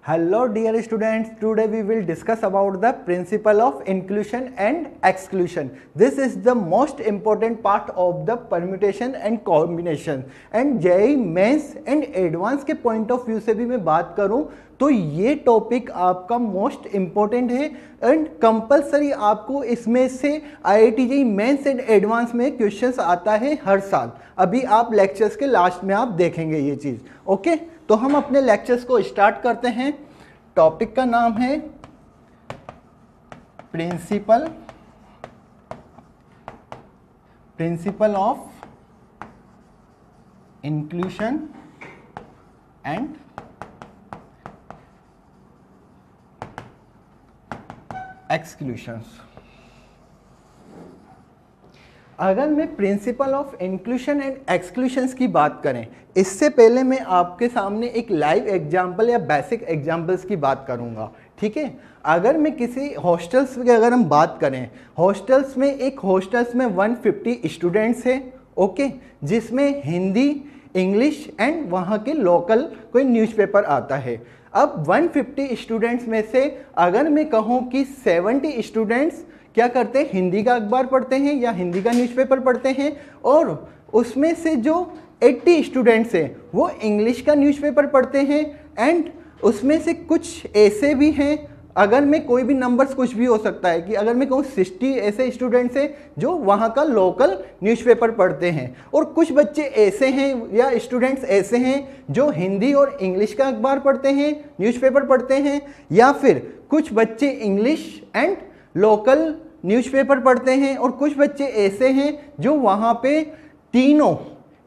Hello dear students, today we will discuss about the principle of inclusion and exclusion. This is the most important part of the permutation and combination. And JEE Mains and advance के point of view से भी मैं बात करूं तो ये topic आपका most important है एंड कंपलसरी आपको इसमें से IIT JEE Mains and advance में क्वेश्चंस आता है हर साल। अभी आप लेक्चर्स के लास्ट में आप देखेंगे ये चीज़। ओके, तो हम अपने लेक्चर्स को स्टार्ट करते हैं। टॉपिक का नाम है प्रिंसिपल ऑफ इंक्लूशन एंड एक्सक्लूशंस। अगर मैं प्रिंसिपल ऑफ इंक्लूशन एंड एक्सक्लूशंस की बात करें, इससे पहले मैं आपके सामने एक लाइव एग्जांपल या बेसिक एग्जांपल्स की बात करूंगा। ठीक है, अगर मैं किसी हॉस्टल्स की अगर हम बात करें, हॉस्टल्स में 150 स्टूडेंट्स हैं। ओके, जिसमें हिंदी, इंग्लिश एंड वहाँ के लोकल कोई न्यूज़पेपर आता है। अब 150 स्टूडेंट्स में से अगर मैं कहूँ कि 70 स्टूडेंट्स क्या करते हैं, हिंदी का अखबार पढ़ते हैं या हिंदी का न्यूज़पेपर पढ़ते हैं, और उसमें से जो 80 स्टूडेंट्स हैं वो इंग्लिश का न्यूज़पेपर पढ़ते हैं। एंड उसमें से कुछ ऐसे भी हैं, अगर मैं कोई भी नंबर्स कुछ भी हो सकता है कि अगर मैं कहूँ 60 ऐसे स्टूडेंट्स हैं जो वहाँ का लोकल न्यूज़पेपर पढ़ते हैं, और कुछ बच्चे ऐसे हैं या स्टूडेंट्स ऐसे हैं जो हिंदी और इंग्लिश का अखबार पढ़ते हैं, न्यूज़पेपर पढ़ते हैं, या फिर कुछ बच्चे इंग्लिश एंड लोकल न्यूज़पेपर पढ़ते हैं, और कुछ बच्चे ऐसे हैं जो वहाँ पे तीनों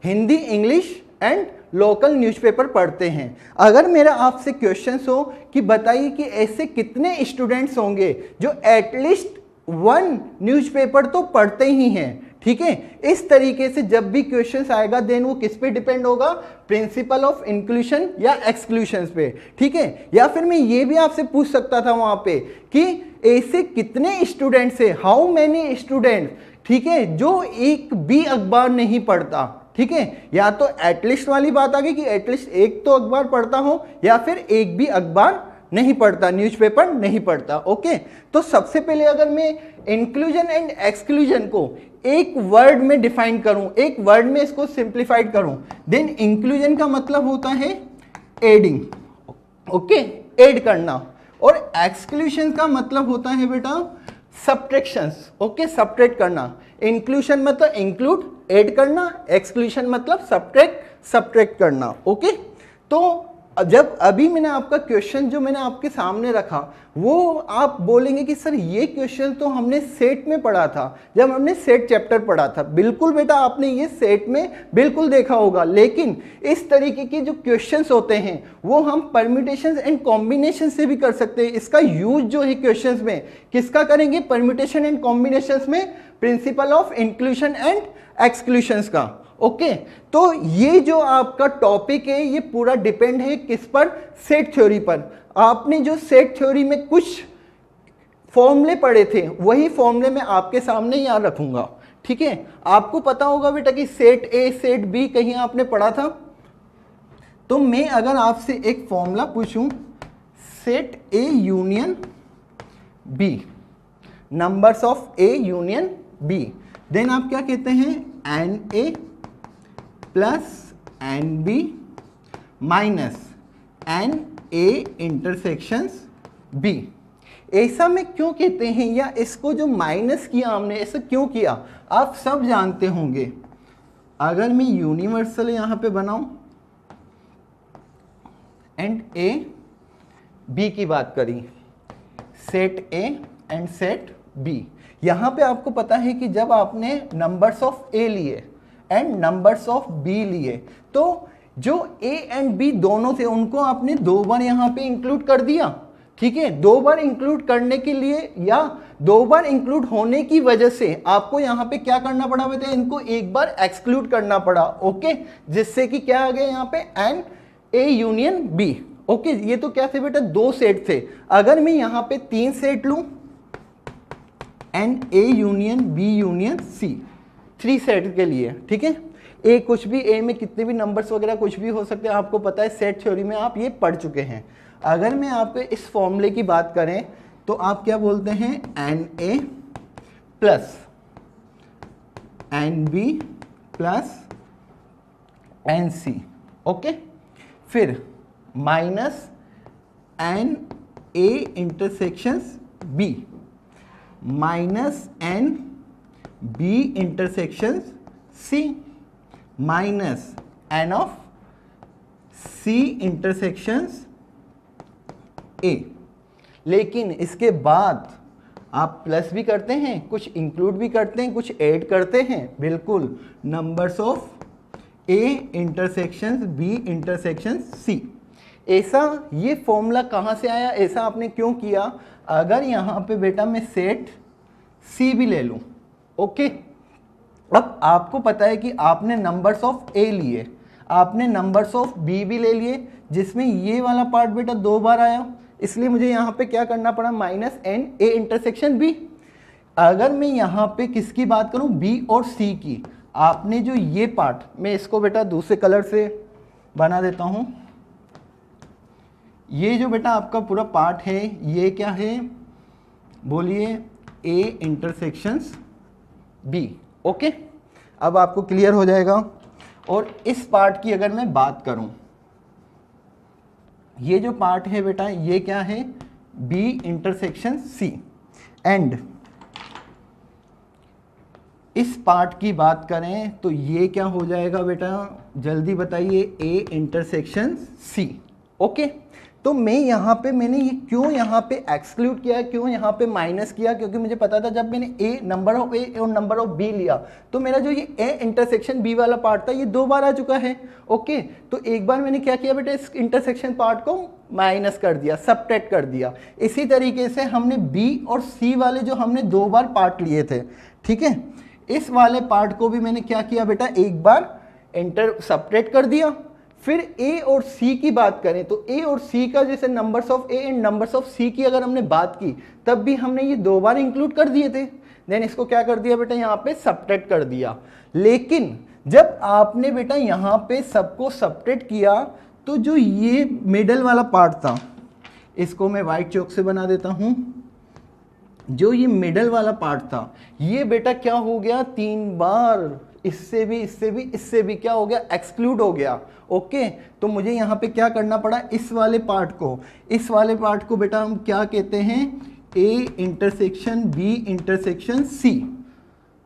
Hindi, English and local newspaper पढ़ते हैं। अगर मेरा आपसे क्वेश्चंस हो कि बताइए कि ऐसे कितने स्टूडेंट्स होंगे जो एटलीस्ट 1 न्यूज़पेपर तो पढ़ते ही हैं। ठीक है, इस तरीके से जब भी क्वेश्चंस आएगा देन वो किस पे डिपेंड होगा, प्रिंसिपल ऑफ इंक्लूशन या एक्सक्लूशन पे। ठीक है, या फिर मैं ये भी आपसे पूछ सकता था वहाँ पे कि ऐसे कितने स्टूडेंट्स है, हाउ मैनी स्टूडेंट, ठीक है, जो एक भी अखबार नहीं पढ़ता। ठीक है, या तो एटलीस्ट वाली बात आ गई कि एटलीस्ट एक तो अखबार पढ़ता हो, या फिर एक भी अखबार नहीं पढ़ता, न्यूज़पेपर नहीं पढ़ता। ओके, तो सबसे पहले अगर मैं इंक्लूजन एंड एक्सक्लूजन को एक वर्ड में डिफाइन करूं, एक वर्ड में इसको सिंप्लीफाइड करूं, देन इंक्लूजन का मतलब होता है एडिंग। ओके, ऐड करना, और एक्सक्लूशन का मतलब होता है बेटा सब्ट्रैक्शंस। ओके, सब्ट्रैक्ट करना। इंक्लूशन मतलब इंक्लूड, ऐड करना, एक्सक्लूशन मतलब सब्ट्रैक्ट करना। ओके, तो जब अभी मैंने आपका क्वेश्चन जो मैंने आपके सामने रखा वो आप बोलेंगे कि सर ये क्वेश्चन तो हमने सेट में पढ़ा था, जब हमने सेट चैप्टर पढ़ा था। बिल्कुल बेटा, आपने ये सेट में बिल्कुल देखा होगा, लेकिन इस तरीके के जो क्वेश्चंस होते हैं वो हम परम्यूटेशन एंड कॉम्बिनेशन से भी कर सकते हैं। इसका यूज जो है क्वेश्चंस में किसका करेंगे, परम्यूटेशन एंड कॉम्बिनेशन में प्रिंसिपल ऑफ इंक्लूशन एंड एक्सक्लूशंस का। ओके, तो ये जो आपका टॉपिक है ये पूरा डिपेंड है किस पर, सेट थ्योरी पर। आपने जो सेट थ्योरी में कुछ फॉर्मूले पढ़े थे वही फॉर्मूले मैं आपके सामने यहाँ रखूंगा। ठीक है, आपको पता होगा बेटा कि सेट ए, सेट बी कहीं आपने पढ़ा था। तो मैं अगर आपसे एक फॉर्मूला पूछूं, set A union B, numbers of A union B, then आप क्या कहते हैं, N A plus N B minus N A intersections B. ऐसा में क्यों कहते हैं, या इसको जो माइनस किया हमने ऐसा क्यों किया, आप सब जानते होंगे। अगर मैं यूनिवर्सल यहां पे बनाऊं एंड ए बी की बात करी, set A and set B, यहां पे आपको पता है कि जब आपने नंबर्स ऑफ ए लिए एंड नंबर्स ऑफ बी लिए, तो जो ए एंड बी दोनों थे उनको आपने 2 बार यहाँ पे इंक्लूड कर दिया। ठीक है, 2 बार इंक्लूड करने के लिए या 2 बार इंक्लूड होने की वजह से आपको यहाँ पे क्या करना पड़ा बेटा, इनको एक बार एक्सक्लूड करना पड़ा। ओके, जिससे कि क्या आ गया यहाँ पे, N A union B. Okay, ये तो क्या थे बेटा, 2 सेट थे। अगर मैं यहाँ पे 3 सेट लूं, n A union B union C, 3 set के लिए। ठीक है, ए कुछ भी, ए में कितने भी नंबर्स वगैरह कुछ भी हो सकते हैं, आपको पता है, सेट थ्योरी में आप ये पढ़ चुके हैं। अगर मैं आपको इस फॉर्मूले की बात करें तो आप क्या बोलते हैं, N A plus N B plus N C, okay. फिर minus N A intersections B minus N B intersections C minus N of C intersections A. लेकिन इसके बाद आप प्लस भी करते हैं, कुछ इंक्लूड भी करते हैं, कुछ ऐड करते हैं, बिल्कुल, numbers of A intersections B intersections C. ऐसा ये फॉर्मूला कहाँ से आया, ऐसा आपने क्यों किया? अगर यहाँ पे बेटा मैं सेट सी भी ले लूँ, ओके। अब आपको पता है कि आपने नंबर्स ऑफ ए लिए, आपने नंबर्स ऑफ बी भी ले लिए, जिसमें ये वाला पार्ट बेटा 2 बार आया, इसलिए मुझे यहाँ पे क्या करना पड़ा, minus N A intersection B. अगर मैं यहाँ पे किसकी बात करूँ, बी और सी की, आपने जो ये पार्ट, मैं इसको बेटा दूसरे कलर से बना देता हूँ। ये जो बेटा आपका पूरा पार्ट है, ये क्या है, बोलिए, ए इंटरसेक्शंस बी, ओके। अब आपको क्लियर हो जाएगा। और इस पार्ट की अगर मैं बात करूं, ये जो पार्ट है बेटा, ये क्या है, बी इंटरसेक्शन सी। एंड इस पार्ट की बात करें तो ये क्या हो जाएगा बेटा, जल्दी बताइए, ए इंटरसेक्शन सी, ओके। तो मैं यहाँ पे, मैंने ये क्यों यहाँ पे एक्सक्लूड किया, क्यों यहाँ पे माइनस किया, क्योंकि मुझे पता था जब मैंने ए, नंबर ऑफ ए और नंबर ऑफ बी लिया तो मेरा जो ये ए इंटरसेक्शन बी वाला पार्ट था ये 2 बार आ चुका है, ओके। तो एक बार मैंने क्या किया बेटा, इस इंटरसेक्शन पार्ट को माइनस कर दिया, सबट्रैक्ट कर दिया। इसी तरीके से हमने बी और सी वाले जो हमने 2 बार पार्ट लिए थे, ठीक है, इस वाले पार्ट को भी मैंने क्या किया बेटा, एक बार सबट्रैक्ट कर दिया। फिर ए और सी की बात करें तो ए और सी का जैसे numbers of A and numbers of C की अगर हमने बात की, तब भी हमने ये 2 बार इंक्लूड कर दिए थे। देन इसको क्या कर दिया बेटा, यहाँ पे सबट्रैक्ट कर दिया। लेकिन जब आपने बेटा यहाँ पे सबको सबट्रैक्ट किया तो जो ये मिडल वाला पार्ट था, इसको मैं व्हाइट चौक से बना देता हूँ। जो ये मिडल वाला पार्ट था, ये बेटा क्या हो गया, 3 बार, इससे भी, इससे भी, इससे भी क्या हो गया, एक्सक्लूड हो गया, ओके। तो मुझे यहाँ पे क्या करना पड़ा, इस वाले पार्ट को बेटा हम क्या कहते हैं, A intersection B intersection C,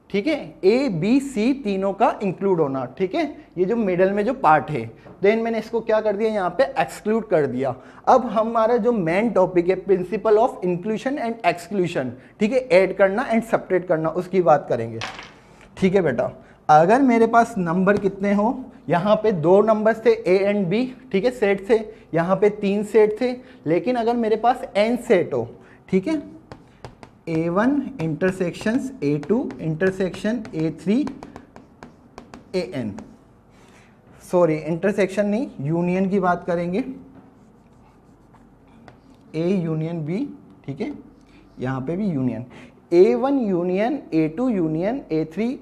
ठीक है, ए बी सी तीनों का इंक्लूड होना, ठीक है, ये जो मिडल में जो पार्ट है। देन मैंने इसको क्या कर दिया, यहाँ पे एक्सक्लूड कर दिया। अब हमारा जो मेन टॉपिक है, principal of inclusion and exclusion, ठीक है, ऐड करना एंड सब्ट्रैक्ट करना, उसकी बात करेंगे, ठीक है बेटा। अगर मेरे पास नंबर कितने हो, यहाँ पे 2 नंबर्स थे ए एंड बी, ठीक है, सेट थे, यहाँ पे 3 सेट थे। लेकिन अगर मेरे पास n सेट हो, ठीक है, A1 intersections A2 intersection A3 AN, sorry intersection नहीं, यूनियन की बात करेंगे, A यूनियन B, ठीक है, यहाँ पे भी union, A1 union A2 union A3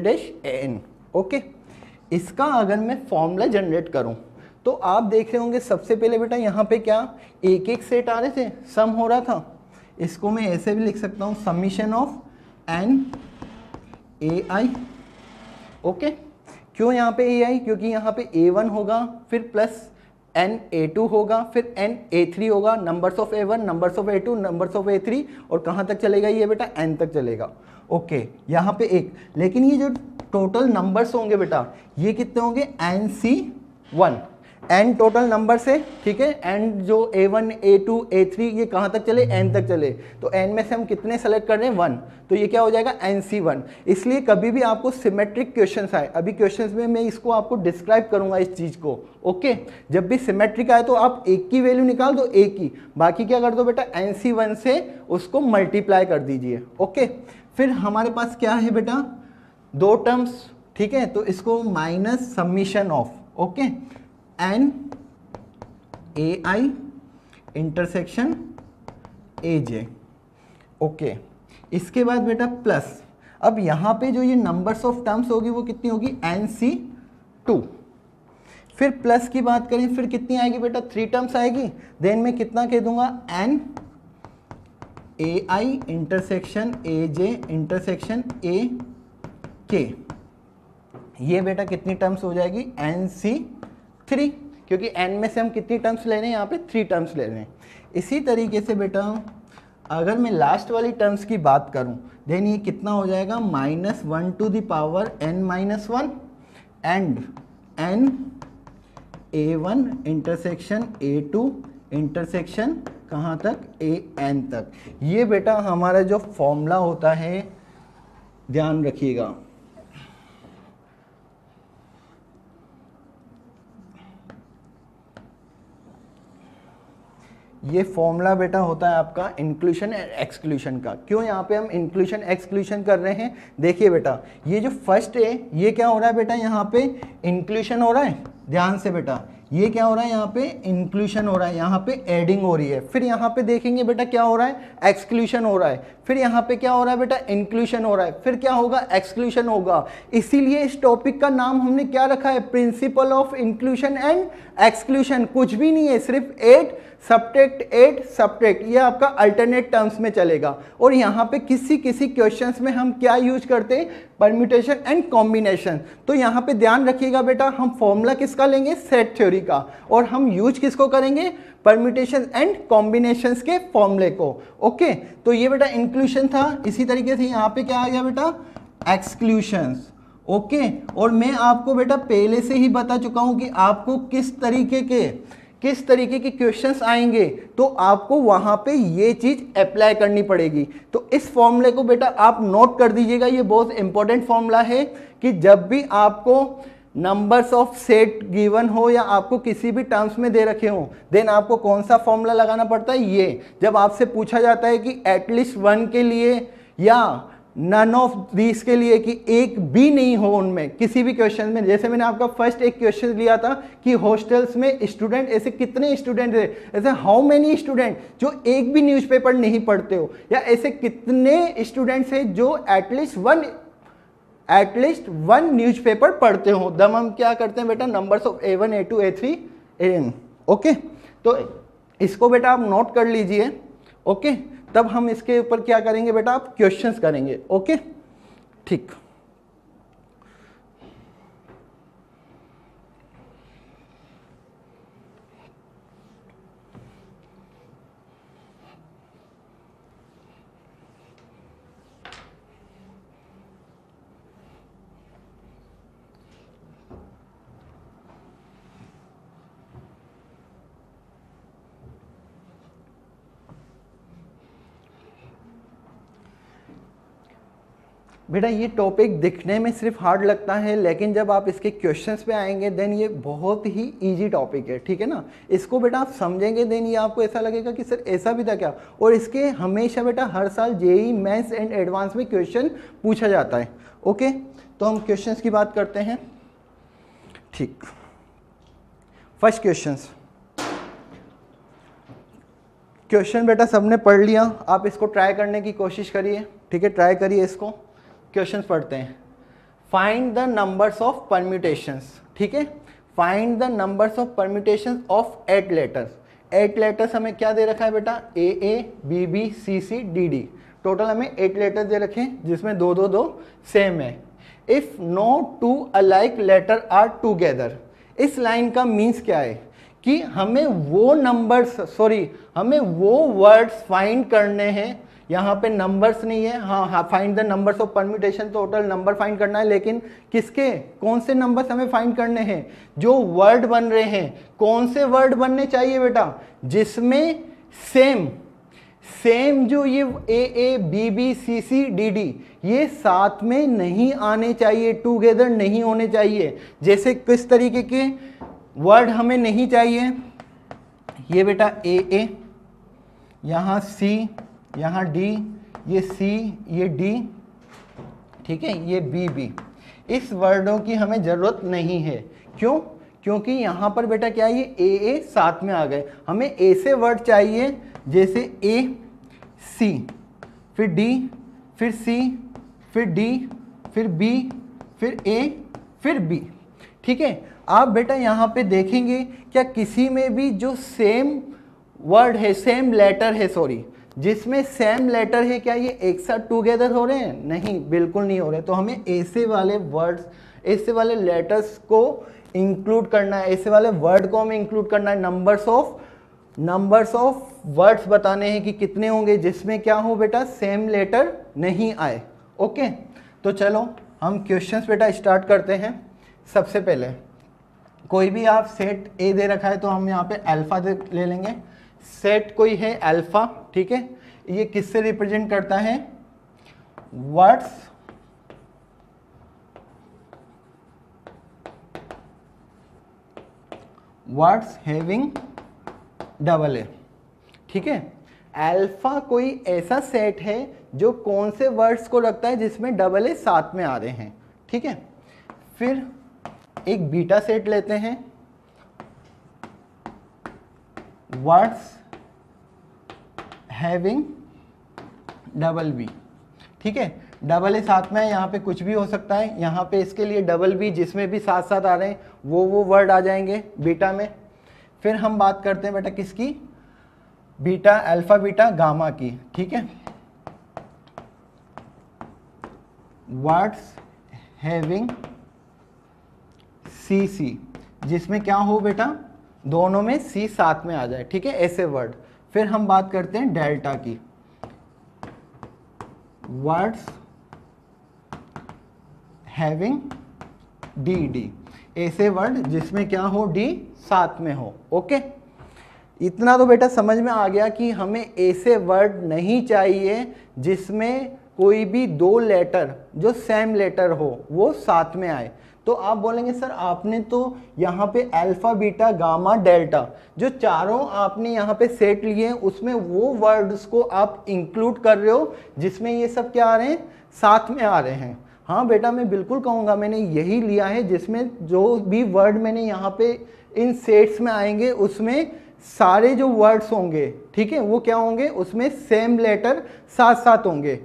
dash AN, okay. इसका अगर मैं फॉर्मूला जनरेट करूं तो आप देख रहे होंगे, सबसे पहले बेटा यहाँ पे क्या, एक एक सेट आ रहे थे, सम हो रहा था। इसको मैं ऐसे भी लिख सकता हूँ, summation of n ai, okay. क्यों यहाँ पे ai, क्योंकि यहाँ पे A1 होगा, फिर प्लस n A2 होगा, फिर n A3 होगा, numbers of A1 numbers of A2 numbers of A3, और कहाँ तक चलेगा ये बेटा, n तक चलेगा, ओके। यहाँ पे एक, लेकिन ये जो टोटल नंबर्स होंगे बेटा, ये कितने होंगे, NC1, n टोटल नंबर्स है, ठीक है, n जो A1 A2 A3 ये कहाँ तक चले, n तक चले, तो n में से हम कितने सेलेक्ट कर रहे हैं, 1, तो ये क्या हो जाएगा, NC1। इसलिए कभी भी आपको सिमेट्रिक क्वेश्चंस आए, अभी क्वेश्चंस में मैं इसको आपको डिस्क्राइब करूंगा इस चीज़ को, ओके। जब भी सिमेट्रिक आए तो आप एक की वैल्यू निकाल दो, एक की, बाकी क्या कर दो बेटा, NC1 से उसको मल्टीप्लाई कर दीजिए, ओके। फिर हमारे पास क्या है बेटा, 2 टर्म्स, ठीक है, तो इसको minus summation of, okay, n A i intersection A j, okay. इसके बाद बेटा प्लस, अब यहाँ पे जो ये नंबर्स ऑफ टर्म्स होगी वो कितनी होगी, NC2। फिर प्लस की बात करें फिर कितनी आएगी बेटा, 3 टर्म्स आएगी। देन मैं कितना कह दूंगा, n A i intersection A j intersection A k, ये बेटा कितनी टर्म्स हो जाएगी, एन सी 3, क्योंकि एन में से हम कितनी टर्म्स ले रहे हैं, यहाँ पे 3 टर्म्स ले रहे हैं। इसी तरीके से बेटा अगर मैं लास्ट वाली टर्म्स की बात करूं, देन ये कितना हो जाएगा, -1 to the power n-1 and n a1 intersection a2 intersection कहाँ तक, an तक। ये बेटा हमारा जो फॉर्मूला होता है, ध्यान रखिएगा। ये फॉर्मूला बेटा होता है आपका इंक्लूशन एंड एक्सक्लूशन का। क्यों यहाँ पे हम इंक्लूशन एक्सक्लूशन कर रहे हैं, देखिए बेटा ये जो फर्स्ट है ये क्या हो रहा है बेटा, यहाँ पे इंक्लूशन हो रहा है, ध्यान से बेटा ये क्या हो रहा है, यहाँ पे इंक्लूशन हो रहा है, यहाँ पे एडिंग हो रही है। फिर यहाँ पे देखेंगे बेटा क्या हो रहा है, एक्सक्लूशन हो रहा है। फिर यहाँ पे क्या हो रहा है बेटा, इंक्लूशन हो रहा है। फिर क्या होगा, एक्सक्लूशन होगा। इसीलिए इस टॉपिक का नाम हमने क्या रखा है, principal of inclusion and exclusion. कुछ भी नहीं है, सिर्फ 8 सब्ट्रैक्ट, ये आपका अल्टरनेट टर्म्स में चलेगा। और यहाँ पे किसी किसी क्वेश्चंस में हम क्या यूज करते हैं, परम्यूटेशन एंड कॉम्बिनेशन। तो यहाँ पे ध्यान रखिएगा बेटा, हम फॉर्मूला किसका लेंगे, सेट थ्योरी का, और हम यूज किसको करेंगे, परम्यूटेशन एंड कॉम्बिनेशंस के फॉर्मूले को। ओके, तो ये बेटा इंक्लूशन था। इसी तरीके से यहाँ पे क्या आ गया बेटा, एक्सक्लूशंस। ओके, और मैं आपको बेटा पहले से ही बता चुका हूं कि आपको किस तरीके के क्वेश्चंस आएंगे, तो आपको वहां पे ये चीज अप्लाई करनी पड़ेगी। तो इस फॉर्मूले को बेटा आप नोट कर दीजिएगा, ये बहुत इंपॉर्टेंट फॉर्मूला है कि जब भी आपको नंबर्स ऑफ सेट गिवन हो या आपको किसी भी टर्म्स में दे रखे हो, देन आपको कौन सा फॉर्मूला लगाना पड़ता है, ये। जब आपसे पूछा जाता है कि एटलीस्ट 1 के लिए या नन ऑफ दीज के लिए, कि एक भी नहीं हो उनमें किसी भी क्वेश्चन में। जैसे मैंने आपका फर्स्ट एक क्वेश्चन लिया था कि हॉस्टल्स में स्टूडेंट, ऐसे कितने स्टूडेंट है, ऐसे हाउ मेनी स्टूडेंट जो एक भी न्यूज़पेपर नहीं पढ़ते हो, या ऐसे कितने स्टूडेंट्स हैं जो एटलीस्ट वन न्यूज़पेपर पढ़ते हो। तब हम क्या करते हैं बेटा, numbers of A1 A2 A3 AN। Okay, तो इसको बेटा आप नोट कर लीजिए। ओके, तब हम इसके ऊपर क्या करेंगे बेटा, आप क्वेश्चंस करेंगे। ओके, ठीक। बेटा ये टॉपिक दिखने में सिर्फ हार्ड लगता है, लेकिन जब आप इसके क्वेश्चंस पे आएंगे देन ये बहुत ही इजी टॉपिक है, ठीक है ना। इसको बेटा आप समझेंगे देन ये आपको ऐसा लगेगा कि सर ऐसा भी था क्या। और इसके हमेशा बेटा हर साल जेईई मेंस एंड एडवांस में क्वेश्चन पूछा जाता है। ओके, तो हम क्वेश्चंस की बात करते हैं। ठीक, फर्स्ट क्वेश्चन बेटा सबने पढ़ लिया, आप इसको ट्राई करने की कोशिश करिए। ठीक है, ट्राई करिए इसको। क्वेश्चंस पढ़ते हैं। Find the numbers of permutations. ठीक है, find the numbers of permutations of 8 letters. 8 letters हमें क्या दे रखा है बेटा, AA BB CC DD। Total हमें 8 लेटर्स दे रखे हैं जिसमें 2 सेम है। If no 2 alike letter are together. इस लाइन का मीन्स क्या है कि हमें वो नंबर्स, हमें वो वर्ड्स फाइंड करने हैं। यहाँ पे नंबर्स नहीं है, हाँ, find the numbers of permutation, total number find करना है। लेकिन किसके, कौन से नंबर्स हमें फाइंड करने हैं, जो वर्ड बन रहे हैं। कौन से वर्ड बनने चाहिए बेटा, जिसमें सेम जो ये AA BB CC DD ये साथ में नहीं आने चाहिए, टूगेदर नहीं होने चाहिए। जैसे किस तरीके के वर्ड हमें नहीं चाहिए, ये बेटा AA, यहाँ C, यहाँ D, ये C, ये D, ठीक है, ये BB। इस वर्डों की हमें ज़रूरत नहीं है। क्यों, क्योंकि यहाँ पर बेटा क्या है, ये AA साथ में आ गए। हमें ऐसे वर्ड चाहिए जैसे A C, फिर D, फिर C, फिर D, फिर B, फिर A, फिर B। ठीक है। आप बेटा यहाँ पे देखेंगे क्या किसी में भी जो सेम वर्ड है, सेम लेटर है, सॉरी, जिसमें सेम लेटर है, क्या ये एक साथ टुगेदर हो रहे हैं? नहीं, बिल्कुल नहीं हो रहे। तो हमें ऐसे वाले वर्ड्स, ऐसे वाले लेटर्स को इंक्लूड करना है, ऐसे वाले वर्ड को हमें इंक्लूड करना है। नंबर्स ऑफ वर्ड्स बताने हैं कि कितने होंगे जिसमें क्या हो बेटा, सेम लेटर नहीं आए। ओके, तो चलो हम क्वेश्चंस बेटा स्टार्ट करते हैं। सबसे पहले कोई भी आप सेट ए दे रखा है तो हम यहाँ पे अल्फा ले लेंगे। सेट कोई है अल्फा, ठीक है। ये किससे रिप्रेजेंट करता है? वर्ड्स हैविंग डबल ए, ठीक है। अल्फा कोई ऐसा सेट है जो कौन से वर्ड्स को रखता है जिसमें डबल ए साथ में आ रहे हैं, ठीक है। फिर एक बीटा सेट लेते हैं, वर्ड्स हैविंग डबल बी, ठीक है। डबल ए साथ में है, यहाँ पे कुछ भी हो सकता है, यहाँ पे इसके लिए डबल बी जिसमें भी साथ साथ आ रहे हैं वो वर्ड आ जाएंगे बीटा में। फिर हम बात करते हैं बेटा किसकी? बीटा, अल्फा, बीटा, गामा की, ठीक है। वर्ड्स हैविंग सी सी, जिसमें क्या हो बेटा, दोनों में सी साथ में आ जाए, ठीक है, ऐसे वर्ड। फिर हम बात करते हैं डेल्टा की, वर्ड्स हैविंग डी डी, ऐसे वर्ड जिसमें क्या हो, डी साथ में हो। ओके, इतना तो बेटा समझ में आ गया कि हमें ऐसे वर्ड नहीं चाहिए जिसमें कोई भी दो लेटर जो सेम लेटर हो वो साथ में आए। तो आप बोलेंगे सर आपने तो यहाँ पे अल्फा, बीटा, गामा, डेल्टा जो चारों आपने यहाँ पे सेट लिए हैं उसमें वो वर्ड्स को आप इंक्लूड कर रहे हो जिसमें ये सब क्या आ रहे हैं, साथ में आ रहे हैं। हाँ बेटा, मैं बिल्कुल कहूँगा मैंने यही लिया है जिसमें जो भी वर्ड मैंने यहाँ पे इन सेट्स में आएंगे उसमें सारे जो वर्ड्स होंगे, ठीक है, वो क्या होंगे, उसमें सेम लेटर साथ साथ होंगे,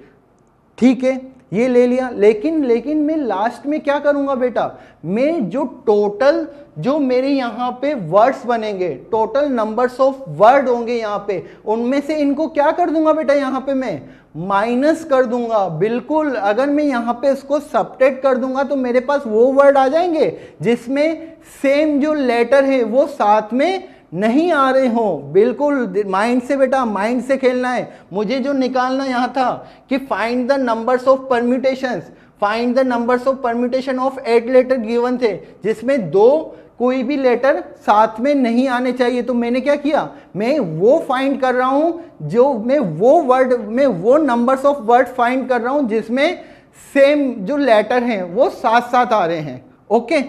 ठीक है। ये ले लिया, लेकिन मैं लास्ट में क्या करूंगा बेटा, मैं जो टोटल जो मेरे यहाँ पे वर्ड्स बनेंगे, टोटल नंबर्स ऑफ वर्ड होंगे यहाँ पे, उनमें से इनको क्या कर दूंगा बेटा, यहाँ पे मैं माइनस कर दूंगा। बिल्कुल, अगर मैं यहाँ पे इसको सबट्रैक्ट कर दूंगा तो मेरे पास वो वर्ड आ जाएंगे जिसमें सेम जो लेटर है वो साथ में नहीं आ रहे हो। बिल्कुल माइंड से बेटा, माइंड से खेलना है। मुझे जो निकालना यहाँ था कि find the numbers of permutations, find the numbers of permutation of 8 letter given थे जिसमें दो कोई भी लेटर साथ में नहीं आने चाहिए। तो मैंने क्या किया, मैं वो फाइंड कर रहा हूं जो मैं वो वर्ड में वो नंबर्स ऑफ वर्ड फाइंड कर रहा हूं जिसमें सेम जो लेटर हैं वो साथ साथ आ रहे हैं। ओके,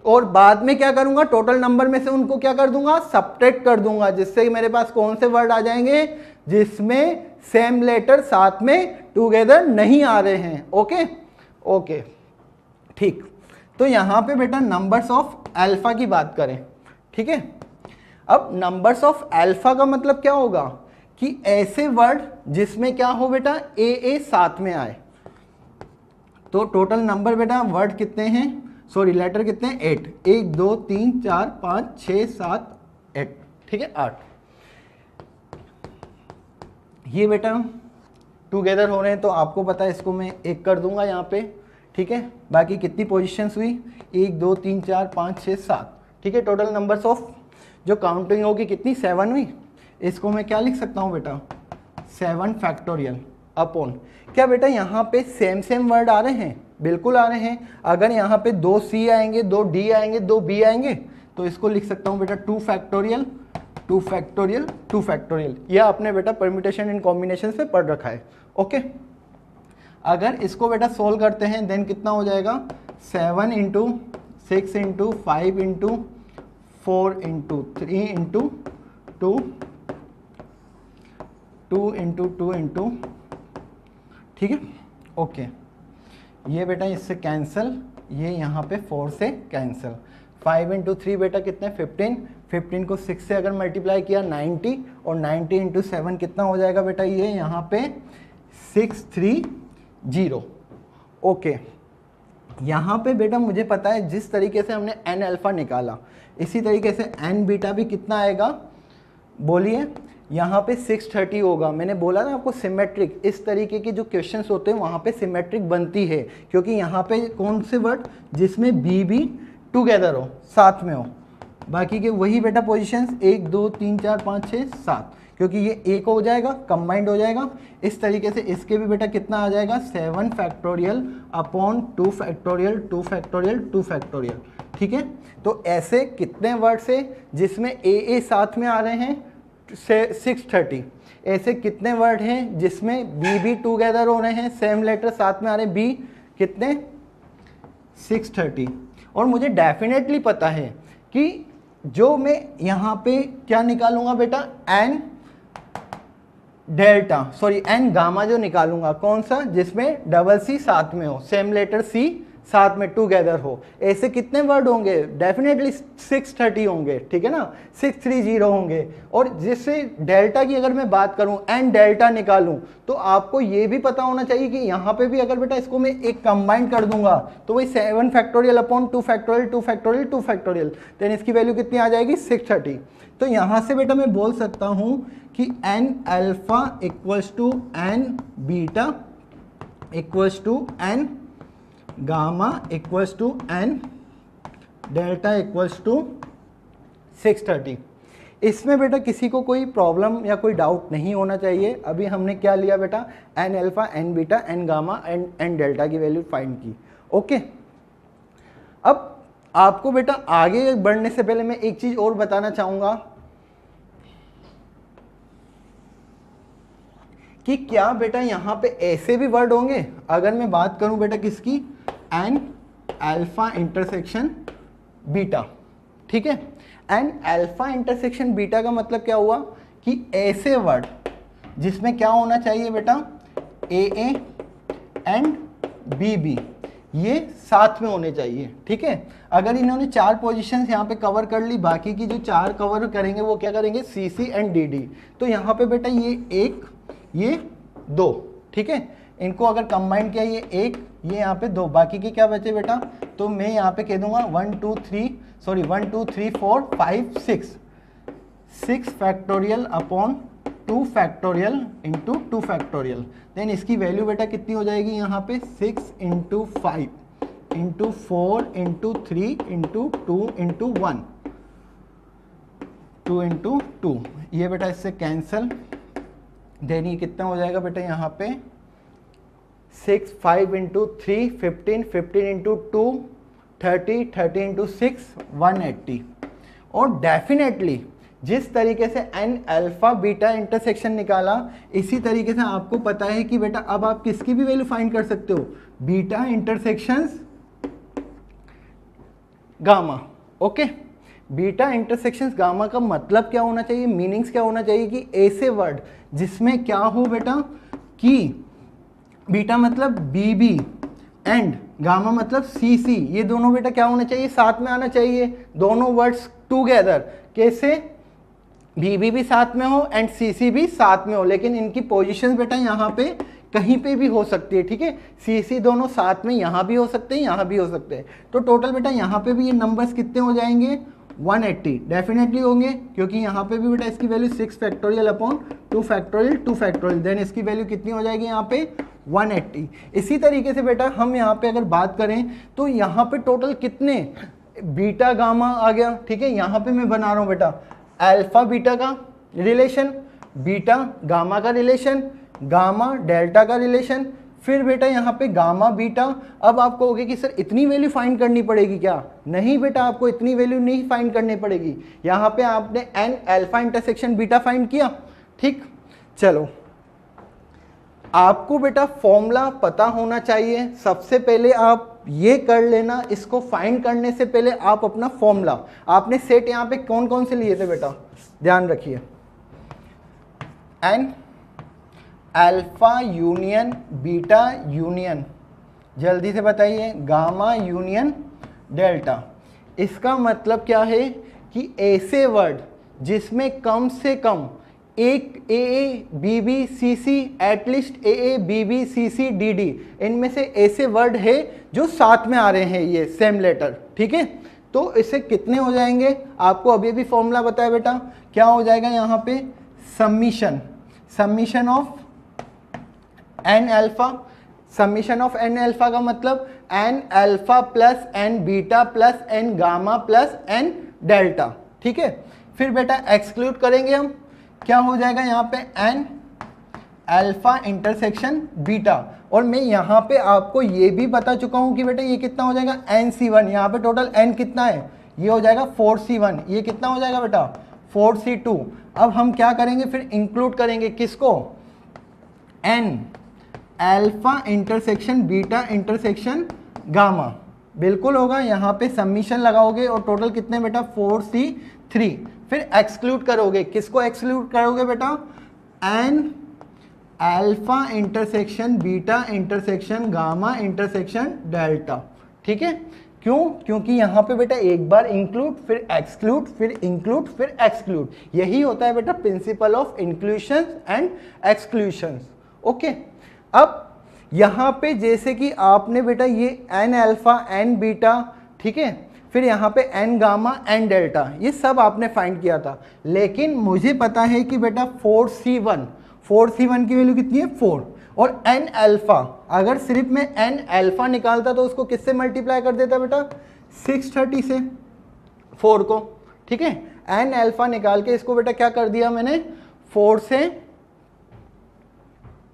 और बाद में क्या करूंगा, टोटल नंबर में से उनको क्या कर दूंगा, सबट्रैक्ट कर दूंगा, जिससे मेरे पास कौन से वर्ड आ जाएंगे जिसमें सेम लेटर साथ में टुगेदर नहीं आ रहे हैं। ओके ओके, ठीक। तो यहां पे बेटा नंबर्स ऑफ अल्फा की बात करें, ठीक है। अब नंबर्स ऑफ अल्फा का मतलब क्या होगा कि ऐसे वर्ड जिसमें क्या हो बेटा, ए साथ में आए। तो टोटल नंबर बेटा वर्ड कितने हैं, सॉरी लेटर कितने हैं, 8, 1 2 3 4 5 6 7 8, ठीक है, 8। ये बेटा टुगेदर हो रहे हैं तो आपको पता है इसको मैं 1 कर दूंगा यहाँ पे, ठीक है। बाकी कितनी पोजीशंस हुई, 1 2 3 4 5 6 7, ठीक है। टोटल नंबर्स ऑफ जो काउंटिंग होगी कितनी, 7 हुई। इसको मैं क्या लिख सकता हूँ बेटा, 7 फैक्टोरियल अपॉन, क्या बेटा यहाँ पे सेम वर्ड आ रहे हैं, बिल्कुल आ रहे हैं। अगर यहाँ पे 2 C आएंगे, 2 D आएंगे, 2 B आएंगे, तो इसको लिख सकता हूँ बेटा 2 फैक्टोरियल 2 फैक्टोरियल 2 फैक्टोरियल। यह आपने बेटा परम्यूटेशन एंड कॉम्बिनेशन में पढ़ रखा है। ओके, अगर इसको बेटा सोल्व करते हैं देन कितना हो जाएगा, 7 into 6 into 5 into 4 into 3 into 2 2 into 2 into, ठीक है। ओके, ये बेटा इससे कैंसिल, ये यहाँ पे 4 से कैंसिल। 5 इंटू 3 बेटा कितने, 15, 15 को 6 से अगर मल्टीप्लाई किया 90, और 90 इंटू 7 कितना हो जाएगा बेटा, ये यहाँ पे 630। ओके, यहाँ पे बेटा मुझे पता है जिस तरीके से हमने एन अल्फ़ा निकाला इसी तरीके से एन बीटा भी कितना आएगा, बोलिए। यहाँ पे 630 होगा। मैंने बोला ना आपको सिमेट्रिक, इस तरीके के जो क्वेश्चंस होते हैं वहाँ पे सिमेट्रिक बनती है, क्योंकि यहाँ पे कौन से वर्ड जिसमें बी भी टुगेदर हो, साथ में हो। बाकी के वही बेटा पोजीशंस 1 2 3 4 5 6 7, क्योंकि ये एक हो जाएगा, कंबाइंड हो जाएगा। इस तरीके से इसके भी बेटा कितना आ जाएगा 7 factorial upon 2 factorial 2 factorial 2 factorial. ठीक है, तो ऐसे कितने वर्ड्स है जिसमें ए साथ में आ रहे हैं 630। ऐसे कितने वर्ड हैं जिसमें बी भी टुगेदर हो रहे हैं, सेम लेटर साथ में आ रहे हैं, बी कितने 630। और मुझे डेफिनेटली पता है कि जो मैं यहाँ पे क्या निकालूंगा बेटा n delta, sorry n gamma जो निकालूंगा, कौन सा, जिसमें डबल सी साथ में हो, सेम लेटर सी साथ में टुगेदर हो। ऐसे कितने वर्ड होंगे, डेफिनेटली 630 होंगे। ठीक है ना, 630 होंगे। और जिससे डेल्टा की अगर मैं बात करूं, एन डेल्टा निकालूं, तो आपको ये भी पता होना चाहिए कि यहाँ पे भी अगर बेटा इसको मैं एक कंबाइन कर दूंगा तो वही 7 factorial upon 2 factorial 2 factorial 2 factorial, then इसकी वैल्यू कितनी आ जाएगी 630। तो यहाँ से बेटा मैं बोल सकता हूँ कि n alpha equals to n beta equals to n gamma equals to n delta equals to 630। इसमें बेटा किसी को कोई प्रॉब्लम या कोई डाउट नहीं होना चाहिए। अभी हमने क्या लिया बेटा, n alpha n beta n gamma n delta की वैल्यू फाइंड की। ओके, अब आपको बेटा आगे बढ़ने से पहले मैं एक चीज और बताना चाहूंगा कि क्या बेटा यहाँ पे ऐसे भी वर्ड होंगे। अगर मैं बात करूं बेटा किसकी, एन अल्फा इंटरसेक्शन बीटा। ठीक है, एन अल्फा इंटरसेक्शन बीटा का मतलब क्या हुआ कि ऐसे वर्ड जिसमें क्या होना चाहिए बेटा, ए एंड बी ये साथ में होने चाहिए। ठीक है, अगर इन्होंने 4 पोजीशंस यहाँ पे कवर कर ली, बाकी की जो 4 कवर करेंगे वो क्या करेंगे, सी सी एंड डी डी। तो यहाँ पे बेटा ये 1 ये 2, ठीक है, इनको अगर कंबाइन किया ये 1 ये यहाँ पे 2, बाकी के क्या बचे बेटा, तो मैं यहाँ पे कह दूंगा 1 2 3 4 5 6 factorial upon 2 factorial into 2 factorial. Then इसकी वैल्यू बेटा कितनी हो जाएगी यहाँ पे 6 into 5 into 4 into 3 into 2 into 1 2 into 2, ये बेटा इससे कैंसल। देन ये कितना हो जाएगा बेटा यहाँ पे 6 5 इंटू 3 15 15 इंटू 2 30 30 इंटू 6 180। और डेफिनेटली जिस तरीके से एन अल्फा बीटा इंटरसेक्शन निकाला, इसी तरीके से आपको पता है कि बेटा अब आप किसकी भी वैल्यू फाइंड कर सकते हो, beta intersections gamma. Okay, beta intersections gamma का मतलब क्या होना चाहिए, मीनिंग्स क्या होना चाहिए कि ऐसे वर्ड जिसमें क्या हो बेटा कि बीटा मतलब बी बी एंड गामा मतलब सी सी, ये दोनों बेटा क्या होना चाहिए, साथ में आना चाहिए, दोनों वर्ड्स टुगेदर। कैसे, बी भी साथ में हो एंड सी सी भी साथ में हो, लेकिन इनकी पोजीशंस बेटा यहाँ पे कहीं पे भी हो सकती है। ठीक है, सी सी दोनों साथ में यहाँ भी हो सकते हैं, यहाँ भी हो सकते हैं। तो टोटल बेटा यहाँ पे भी ये नंबर्स कितने हो जाएंगे 180 डेफिनेटली होंगे, क्योंकि यहाँ पे भी बेटा इसकी value 6 factorial upon 2 factorial 2 factorial, then इसकी वैल्यू कितनी हो जाएगी यहाँ पे 180। इसी तरीके से बेटा हम यहाँ पे अगर बात करें तो यहाँ पे टोटल कितने बीटा गामा आ गया। ठीक है, यहाँ पे मैं बना रहा हूँ बेटा अल्फा बीटा का रिलेशन, बीटा गामा का रिलेशन, गामा डेल्टा का रिलेशन, फिर बेटा यहाँ पे गामा बीटा। अब आप कहोगे कि सर इतनी वैल्यू फाइंड करनी पड़ेगी क्या, नहीं बेटा आपको इतनी वैल्यू नहीं फाइंड करनी पड़ेगी। यहाँ पे आपने n alpha intersection beta find किया। ठीक, चलो आपको बेटा फॉर्मूला पता होना चाहिए। सबसे पहले आप ये कर लेना, इसको फाइंड करने से पहले आप अपना फॉर्मूला, आपने सेट यहाँ पे कौन कौन से लिए थे बेटा, ध्यान रखिए, n alpha union beta union, जल्दी से बताइए, गामा यूनियन डेल्टा। इसका मतलब क्या है कि ऐसे वर्ड जिसमें कम से कम एक A A B B C C, at least A A B B C C D D, इनमें से ऐसे वर्ड है जो साथ में आ रहे हैं ये सेम लेटर, ठीक है। तो इससे कितने हो जाएंगे, आपको अभी भी फॉर्मूला बताया बेटा, क्या हो जाएगा यहाँ पे, summation of n alpha. Summation of n alpha का मतलब n alpha plus n beta plus n gamma plus n delta, ठीक है। फिर बेटा एक्सक्लूड करेंगे हम, क्या हो जाएगा यहाँ पे, एन अल्फा इंटरसेक्शन बीटा। और मैं यहाँ पे आपको ये भी बता चुका हूँ कि बेटा ये कितना हो जाएगा, एन सी वन। यहाँ पे टोटल एन कितना है, ये हो जाएगा 4c1, ये कितना हो जाएगा बेटा 4c2। अब हम क्या करेंगे, फिर इंक्लूड करेंगे किसको, n alpha intersection beta intersection gamma, बिल्कुल होगा। यहाँ पे समीशन लगाओगे और टोटल कितने बेटा 4c3। फिर एक्सक्लूड करोगे, किसको एक्सक्लूड करोगे बेटा, n alpha intersection beta intersection gamma intersection delta, ठीक है। क्यों, क्योंकि यहाँ पे बेटा एक बार इंक्लूड फिर एक्सक्लूड फिर इंक्लूड फिर एक्सक्लूड, यही होता है बेटा principle of inclusion and exclusion. Okay, अब यहाँ पे जैसे कि आपने बेटा ये एन अल्फा एन बीटा, ठीक है, फिर यहाँ पे एन गामा एन डेल्टा, ये सब आपने फाइंड किया था। लेकिन मुझे पता है कि बेटा 4c1 की वैल्यू कितनी है 4, और एन अल्फा, अगर सिर्फ मैं एन अल्फा निकालता तो उसको किससे मल्टीप्लाई कर देता बेटा, 630 से 4 को, ठीक है। एन अल्फा निकाल के इसको बेटा क्या कर दिया मैंने 4 से,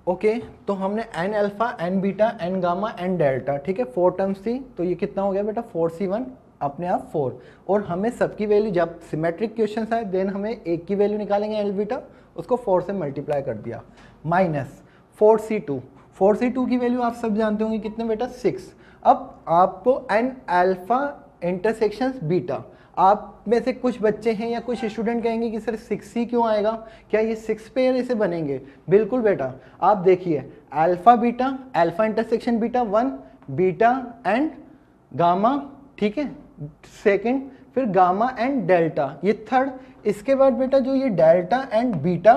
ओके तो हमने n alpha n beta n gamma n delta, ठीक है, 4 टर्म्स थी, तो ये कितना हो गया बेटा 4c1 अपने आप 4। और हमें सबकी वैल्यू, जब सिमेट्रिक क्वेश्चन आए देन हमें एक की वैल्यू निकालेंगे एल बीटा, उसको 4 से मल्टीप्लाई कर दिया, माइनस 4c2 की वैल्यू आप सब जानते होंगे कितने बेटा 6। अब आपको एन अल्फा इंटरसेक्शन बीटा, आप में से कुछ बच्चे हैं या कुछ स्टूडेंट कहेंगे कि सर 6 ही क्यों आएगा, क्या ये 6 पेयर ऐसे बनेंगे, बिल्कुल बेटा। आप देखिए alpha beta, alpha intersection beta 1, beta and gamma, ठीक है, सेकंड, फिर गामा एंड डेल्टा, ये थर्ड। इसके बाद बेटा जो ये डेल्टा एंड बीटा,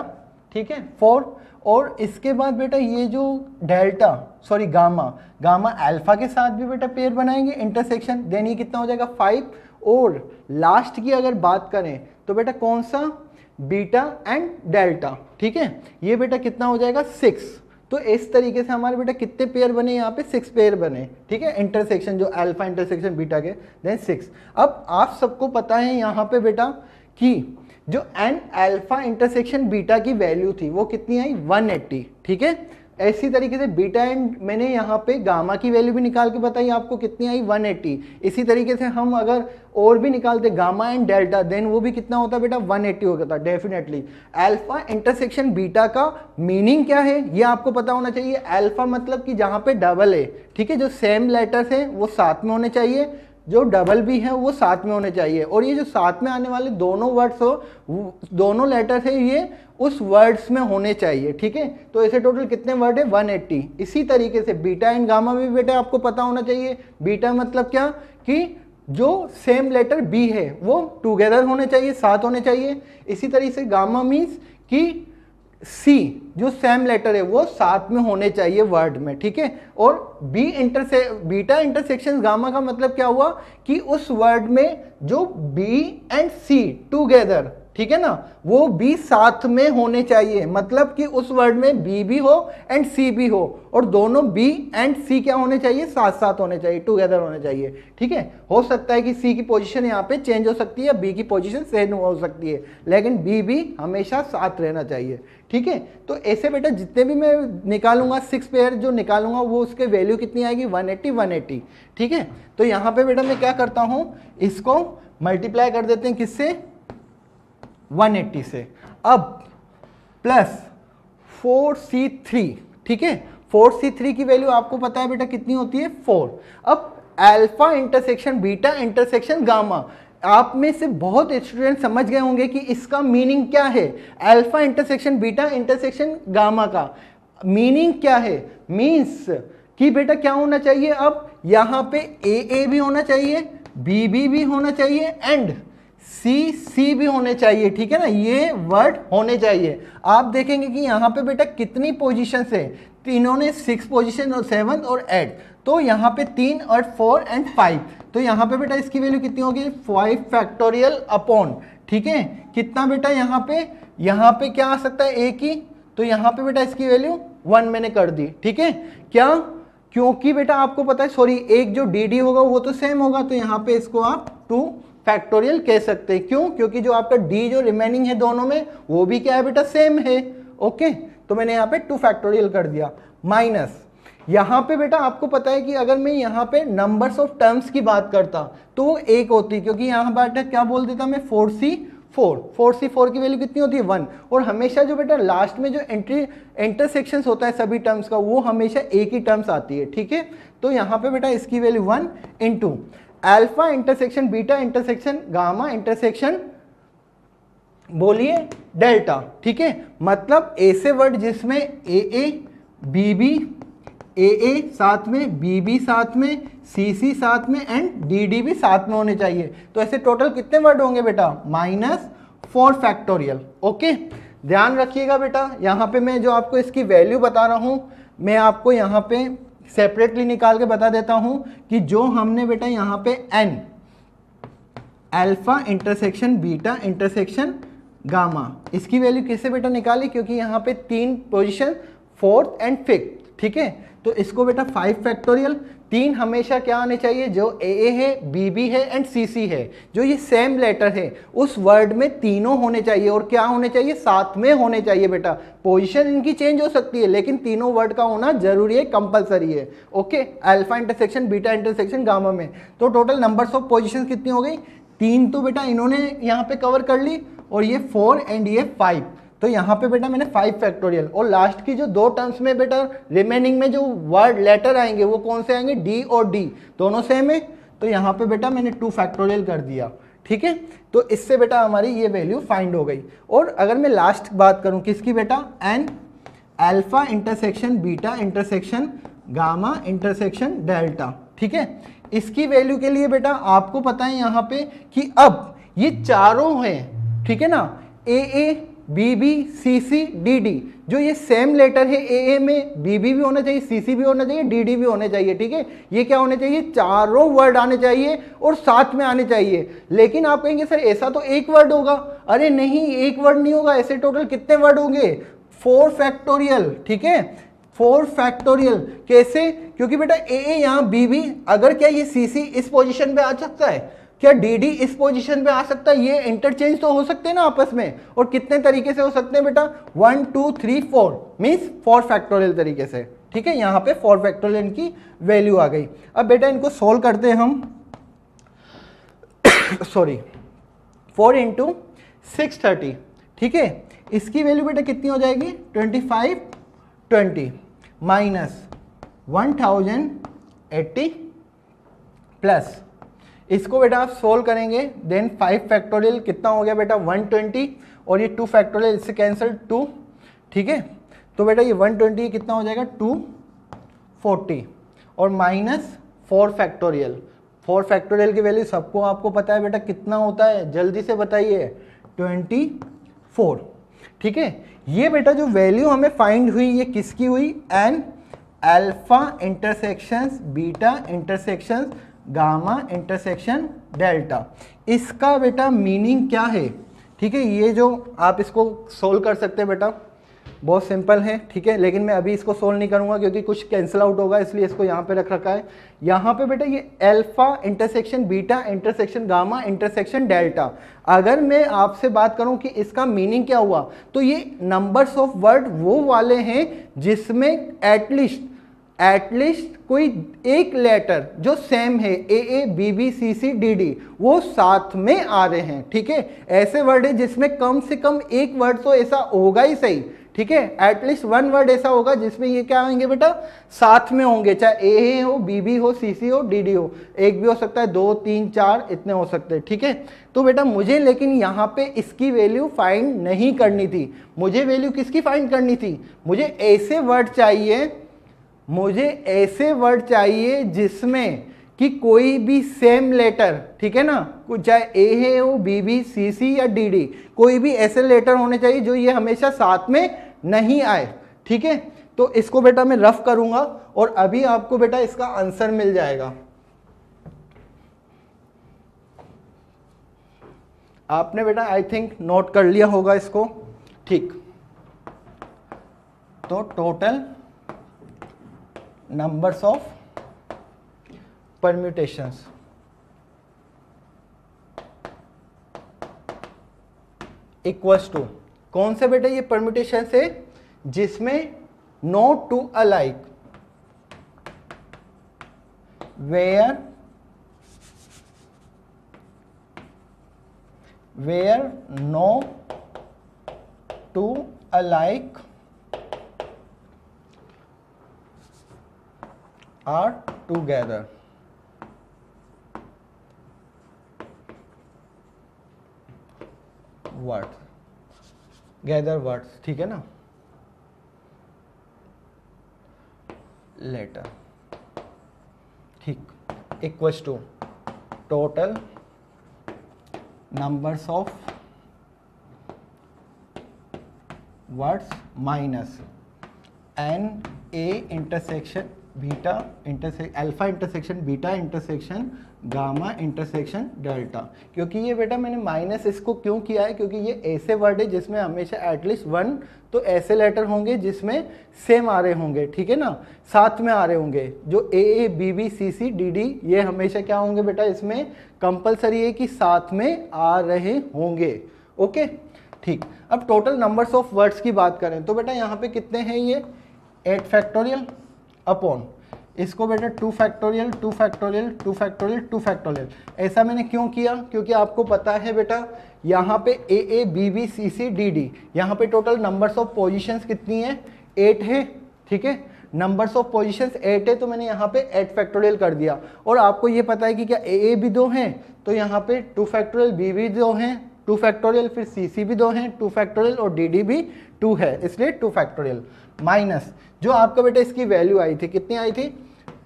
ठीक है 4, और इसके बाद बेटा ये जो डेल्टा सॉरी गामा अल्फा के साथ भी बेटा पेयर बनाएंगे इंटरसेक्शन, देन ये कितना हो जाएगा 5। और लास्ट की अगर बात करें तो बेटा कौन सा, बीटा एंड डेल्टा, ठीक है, ये बेटा कितना हो जाएगा 6। तो इस तरीके से हमारे बेटा कितने पेयर बने, यहाँ पे 6 पेयर बने, ठीक है, इंटरसेक्शन जो अल्फा इंटरसेक्शन बीटा के, देन 6। अब आप सबको पता है यहाँ पे बेटा कि जो एन अल्फा इंटरसेक्शन बीटा की वैल्यू थी वो कितनी आई 180, ठीक है। ऐसी तरीके से बीटा एंड मैंने यहाँ पे गामा की वैल्यू भी निकाल के बताई आपको कितनी आई 180। इसी तरीके से हम अगर और भी निकालते गामा एंड डेल्टा, देन वो भी कितना होता बेटा 180 हो गया था डेफिनेटली। अल्फा इंटरसेक्शन बीटा का मीनिंग क्या है ये आपको पता होना चाहिए। अल्फा मतलब कि जहाँ पे डबल है, ठीक है, जो सेम लेटर्स हैं वो साथ में होने चाहिए, जो डबल भी है वो साथ में होने चाहिए, और ये जो साथ में आने वाले दोनों वर्ड्स हो, दोनों लेटर्स है ये उस वर्ड्स में होने चाहिए, ठीक है। तो ऐसे टोटल कितने वर्ड है 180। इसी तरीके से बीटा एंड गामा भी बेटा आपको पता होना चाहिए। बीटा मतलब क्या कि जो सेम लेटर बी है वो टुगेदर होने चाहिए, साथ होने चाहिए। इसी तरीके से गामा मीन्स कि सी जो सेम लेटर है वो साथ में होने चाहिए वर्ड में, ठीक है। और बीटा इंटरसेक्शन गामा का मतलब क्या हुआ कि उस वर्ड में जो बी एंड सी टुगेदर, ठीक है ना, वो बी साथ में होने चाहिए, मतलब कि उस वर्ड में बी भी हो एंड सी भी हो, और दोनों बी एंड सी क्या होने चाहिए, साथ साथ होने चाहिए, टुगेदर होने चाहिए, ठीक है। हो सकता है कि सी की पोजीशन यहाँ पे चेंज हो सकती है, बी की पोजीशन सेम हो सकती है, लेकिन बी भी हमेशा साथ रहना चाहिए, ठीक है। तो ऐसे बेटा जितने भी मैं निकालूंगा 6 पेयर जो निकालूंगा वो उसके वैल्यू कितनी आएगी 180, ठीक है। तो यहाँ पे बेटा मैं क्या करता हूँ, इसको मल्टीप्लाई कर देते हैं किससे 180 से। अब प्लस 4c3, ठीक है, 4c3 की वैल्यू आपको पता है बेटा कितनी होती है 4। अब alpha intersection beta intersection gamma, आप में से बहुत स्टूडेंट समझ गए होंगे कि इसका मीनिंग क्या है। Alpha intersection beta intersection gamma का मीनिंग क्या है, मीन्स कि बेटा क्या होना चाहिए, अब यहाँ पे ए भी होना चाहिए, बी भी होना चाहिए एंड सी भी होने चाहिए, ठीक है ना, ये वर्ड होने चाहिए। आप देखेंगे कि यहाँ पे बेटा कितनी पोजीशन है, तीनों ने 6 पोजीशन और 7 और 8, तो यहाँ पे 3 और 4 एंड 5, तो यहाँ पे बेटा इसकी वैल्यू कितनी होगी 5 फैक्टोरियल अपॉन, ठीक है, कितना बेटा यहाँ पे क्या आ सकता है एक ही, तो यहाँ पे बेटा इसकी वैल्यू 1 मैंने कर दी, ठीक है। क्या, क्योंकि बेटा आपको पता है, सॉरी, एक जो डी होगा वो तो सेम होगा, तो यहाँ पे इसको आप 2 फैक्टोरियल कह सकते हैं। क्यों? क्योंकि जो आपका डी जो रिमेनिंग है दोनों में वो भी क्या है बेटा सेम है। ओके, तो मैंने यहाँ पे 2 फैक्टोरियल कर दिया। माइनस यहाँ पे बेटा आपको पता है कि अगर मैं यहाँ पे नंबर्स ऑफ टर्म्स की बात करता तो वो 1 होती, क्योंकि यहाँ बेटा क्या बोल देता मैं 4C4 की वैल्यू कितनी होती है 1, और हमेशा जो बेटा लास्ट में जो इंटरसेक्शन होता है सभी टर्म्स का वो हमेशा एक ही टर्म्स आती है, ठीक है। तो यहाँ पे बेटा इसकी value 1 into alpha intersection beta intersection gamma intersection बोलिए डेल्टा, ठीक है। मतलब ऐसे वर्ड जिसमें ए बीबी ए साथ में, बीबी साथ में, सी साथ में एंड डी भी साथ में होने चाहिए। तो ऐसे टोटल कितने वर्ड होंगे बेटा -4 फैक्टोरियल। ओके, ध्यान रखिएगा बेटा, यहाँ पे मैं जो आपको इसकी वैल्यू बता रहा हूँ मैं आपको यहाँ पे सेपरेटली निकाल के बता देता हूँ कि जो हमने बेटा यहाँ पे n alpha intersection beta intersection gamma इसकी वैल्यू कैसे बेटा निकाली, क्योंकि यहाँ पे 3 पोजिशन 4th एंड 5th, ठीक है। तो इसको बेटा 5 फैक्टोरियल, 3 हमेशा क्या आने चाहिए जो ए है, बीबी है एंड सी है, जो ये सेम लेटर है उस वर्ड में तीनों होने चाहिए, और क्या होने चाहिए साथ में होने चाहिए बेटा। पोजीशन इनकी चेंज हो सकती है लेकिन तीनों वर्ड का होना जरूरी है, कंपलसरी है। Okay, alpha intersection beta intersection gamma में। तो टोटल नंबर्स ऑफ पोजीशन कितनी हो गई 3, तो बेटा इन्होंने यहाँ पे कवर कर ली, और ये 4 एंड ये 5, तो यहाँ पे बेटा मैंने 5 फैक्टोरियल। और लास्ट की जो 2 टर्म्स में बेटा रिमेनिंग में जो वर्ड लेटर आएंगे वो कौन से आएंगे, डी और डी दोनों सेम है, तो यहाँ पे बेटा मैंने 2 फैक्टोरियल कर दिया, ठीक है। तो इससे बेटा हमारी ये वैल्यू फाइंड हो गई। और अगर मैं लास्ट बात करूँ किसकी बेटा, n alpha intersection beta intersection gamma intersection delta, ठीक है। इसकी वैल्यू के लिए बेटा आपको पता है यहाँ पे कि अब ये चारों हैं, ठीक है ना, ए बीबी सी डी जो ये सेम लेटर है, ए में बीबी भी होना चाहिए, सी भी होना चाहिए, डी भी होने चाहिए, ठीक है। ये क्या होने चाहिए, चारों वर्ड आने चाहिए और साथ में आने चाहिए। लेकिन आप कहेंगे सर ऐसा तो एक वर्ड होगा, अरे नहीं एक वर्ड नहीं होगा, ऐसे टोटल कितने वर्ड होंगे 4 फैक्टोरियल, ठीक है। 4 फैक्टोरियल कैसे, क्योंकि बेटा ए यहाँ बीबी, अगर क्या ये सी इस पोजीशन पे आ सकता है, क्या डी इस पोजीशन पे आ सकता है, ये इंटरचेंज तो हो सकते हैं ना आपस में, और कितने तरीके से हो सकते हैं बेटा 1 2 3 4 मीन्स 4 फैक्टोरियल तरीके से, ठीक है। यहाँ पे 4 फैक्टोरियल की वैल्यू आ गई। अब बेटा इनको सोल्व करते हैं हम सॉरी 4 इंटू 630, ठीक है। इसकी वैल्यू बेटा कितनी हो जाएगी 2520 माइनस 1080 प्लस, इसको बेटा आप सोल्व करेंगे देन 5 फैक्टोरियल कितना हो गया बेटा 120, और ये 2 फैक्टोरियल इससे कैंसिल 2, ठीक है। तो बेटा ये 120 कितना हो जाएगा 240 और माइनस 4 फैक्टोरियल। 4 फैक्टोरियल की वैल्यू सबको आपको पता है बेटा कितना होता है, जल्दी से बताइए 24, ठीक है। ये बेटा जो वैल्यू हमें फाइंड हुई ये किसकी हुई, n alpha intersections beta intersections gamma intersection delta. इसका बेटा मीनिंग क्या है, ठीक है। ये जो आप इसको सोल्व कर सकते हैं बेटा, बहुत सिंपल है, ठीक है। लेकिन मैं अभी इसको सोल्व नहीं करूंगा क्योंकि कुछ कैंसिल आउट होगा, इसलिए इसको यहाँ पे रख रखा है। यहाँ पे बेटा ये alpha intersection beta intersection gamma intersection delta, अगर मैं आपसे बात करूं कि इसका मीनिंग क्या हुआ, तो ये नंबर्स ऑफ वर्ड वो वाले हैं जिसमें एटलीस्ट कोई एक लेटर जो सेम है, ए बी सी डी वो साथ में आ रहे हैं, ठीक है। ऐसे वर्ड है जिसमें कम से कम एक वर्ड तो ऐसा होगा ही सही, ठीक है। एटलीस्ट 1 वर्ड ऐसा होगा जिसमें ये क्या होंगे बेटा साथ में होंगे, चाहे ए हो बी हो सी हो डी हो, एक भी हो सकता है, 2 3 4 इतने हो सकते हैं, ठीक है। तो बेटा मुझे लेकिन यहाँ पे इसकी वैल्यू फाइंड नहीं करनी थी, मुझे वैल्यू किसकी फाइंड करनी थी, मुझे ऐसे वर्ड चाहिए जिसमें कि कोई भी सेम लेटर, ठीक है ना, चाहे ए है हो, बी बी, सी सी या डी डी, कोई भी ऐसे लेटर होने चाहिए जो ये हमेशा साथ में नहीं आए, ठीक है। तो इसको बेटा मैं रफ करूंगा और अभी आपको बेटा इसका आंसर मिल जाएगा। आपने बेटा आई थिंक नोट कर लिया होगा इसको, ठीक। तो total numbers of permutations equals to, कौन से बेटा ये परम्यूटेशन है जिसमें no two alike, where no two alike are together. Word gather words, ठीक है ना, लेटर, ठीक, equals to total numbers of words minus N A intersection beta alpha intersection beta intersection gamma intersection delta. क्योंकि ये बेटा मैंने minus इसको क्यों किया है, क्योंकि ये ऐसे वर्ड है जिसमें हमेशा एटलीस्ट वन तो ऐसे लेटर होंगे जिसमें सेम आ रहे होंगे, ठीक है ना, साथ में आ रहे होंगे। जो A B B C C D D ये हमेशा क्या होंगे बेटा, इसमें कंपलसरी है कि साथ में आ रहे होंगे। ओके, ठीक। अब टोटल नंबर्स ऑफ वर्ड्स की बात करें तो बेटा यहाँ पे कितने हैं, ये 8 फैक्टोरियल अपॉन इसको बेटा 2 फैक्टोरियल 2 फैक्टोरियल 2 फैक्टोरियल 2 फैक्टोरियल। ऐसा मैंने क्यों किया, क्योंकि आपको पता है बेटा यहाँ पे A B B C C D D, यहाँ पे टोटल नंबर्स ऑफ पोजीशंस कितनी है, 8 है, ठीक है। नंबर्स ऑफ पोजीशंस 8 है तो मैंने यहाँ पे 8 फैक्टोरियल कर दिया। और आपको ये पता है कि क्या ए भी 2 हैं तो यहाँ पे 2 फैक्टोरियल, बी भी 2 हैं 2 फैक्टोरियल, फिर सी सी भी 2 हैं 2 फैक्टोरियल और डी डी भी 2 है, इसलिए 2 फैक्टोरियल माइनस जो आपका बेटा इसकी वैल्यू आई थी, कितनी आई थी,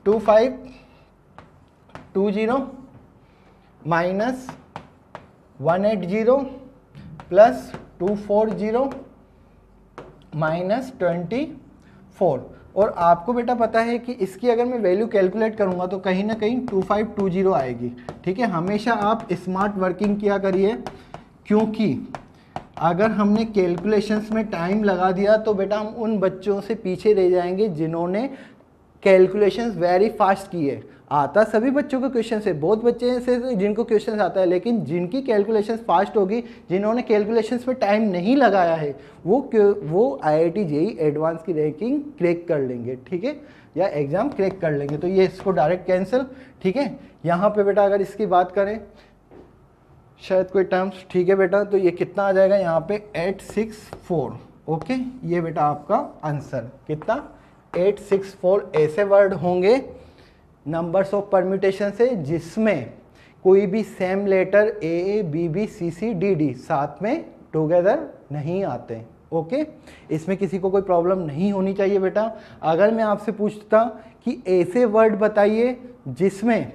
2520 माइनस 180 प्लस 240 माइनस 24। और आपको बेटा पता है कि इसकी अगर मैं वैल्यू कैलकुलेट करूंगा तो कहीं ना कहीं 2520 आएगी, ठीक है। हमेशा आप स्मार्ट वर्किंग किया करिए, क्योंकि अगर हमने कैलकुलेशंस में टाइम लगा दिया तो बेटा हम उन बच्चों से पीछे रह जाएंगे जिन्होंने कैलकुलेशंस वेरी फास्ट किए। आता सभी बच्चों को क्वेश्चन है, बहुत बच्चे ऐसे जिनको क्वेश्चन आता है, लेकिन जिनकी कैलकुलेशंस फास्ट होगी, जिन्होंने कैलकुलेशंस में टाइम नहीं लगाया है, वो IIT JEE एडवांस की रैंकिंग क्रैक कर लेंगे, ठीक है, या एग्जाम क्रैक कर लेंगे। तो ये इसको डायरेक्ट कैंसिल, ठीक है। यहाँ पे बेटा अगर इसकी बात करें शायद कोई टर्म्स, ठीक है बेटा, तो ये कितना आ जाएगा यहाँ पे 864। ओके, ये बेटा आपका आंसर कितना 864 ऐसे वर्ड होंगे नंबर्स ऑफ परम्यूटेशन से जिसमें कोई भी same letter A B B C C D D साथ में टुगेदर नहीं आते। ओके, इसमें किसी को कोई प्रॉब्लम नहीं होनी चाहिए बेटा। अगर मैं आपसे पूछता कि ऐसे वर्ड बताइए जिसमें,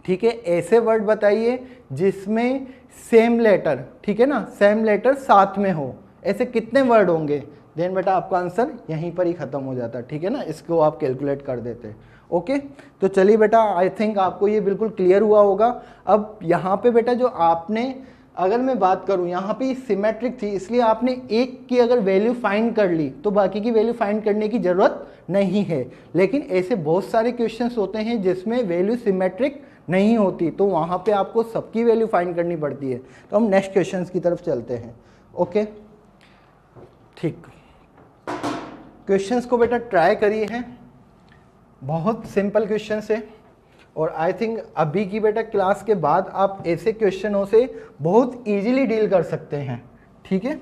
ठीक है, ऐसे वर्ड बताइए जिसमें सेम लेटर, ठीक है ना, सेम लेटर साथ में हो, ऐसे कितने वर्ड होंगे, देन बेटा आपका आंसर यहीं पर ही खत्म हो जाता, ठीक है ना, इसको आप कैलकुलेट कर देते। ओके, तो चलिए बेटा, आई थिंक आपको ये बिल्कुल क्लियर हुआ होगा। अब यहाँ पे बेटा जो आपने, अगर मैं बात करूँ यहाँ पे सिमेट्रिक थी, इसलिए आपने एक की अगर वैल्यू फाइंड कर ली तो बाकी की वैल्यू फाइंड करने की ज़रूरत नहीं है। लेकिन ऐसे बहुत सारे क्वेश्चंस होते हैं जिसमें वैल्यू सिमेट्रिक नहीं होती, तो वहाँ पे आपको सबकी वैल्यू फाइंड करनी पड़ती है। तो हम नेक्स्ट क्वेश्चंस की तरफ चलते हैं। ओके, ठीक, क्वेश्चंस को बेटा ट्राई करिए हैं, बहुत सिंपल क्वेश्चंस है। और आई थिंक अभी की बेटा क्लास के बाद आप ऐसे क्वेश्चनों से बहुत इजीली डील कर सकते हैं, ठीक है।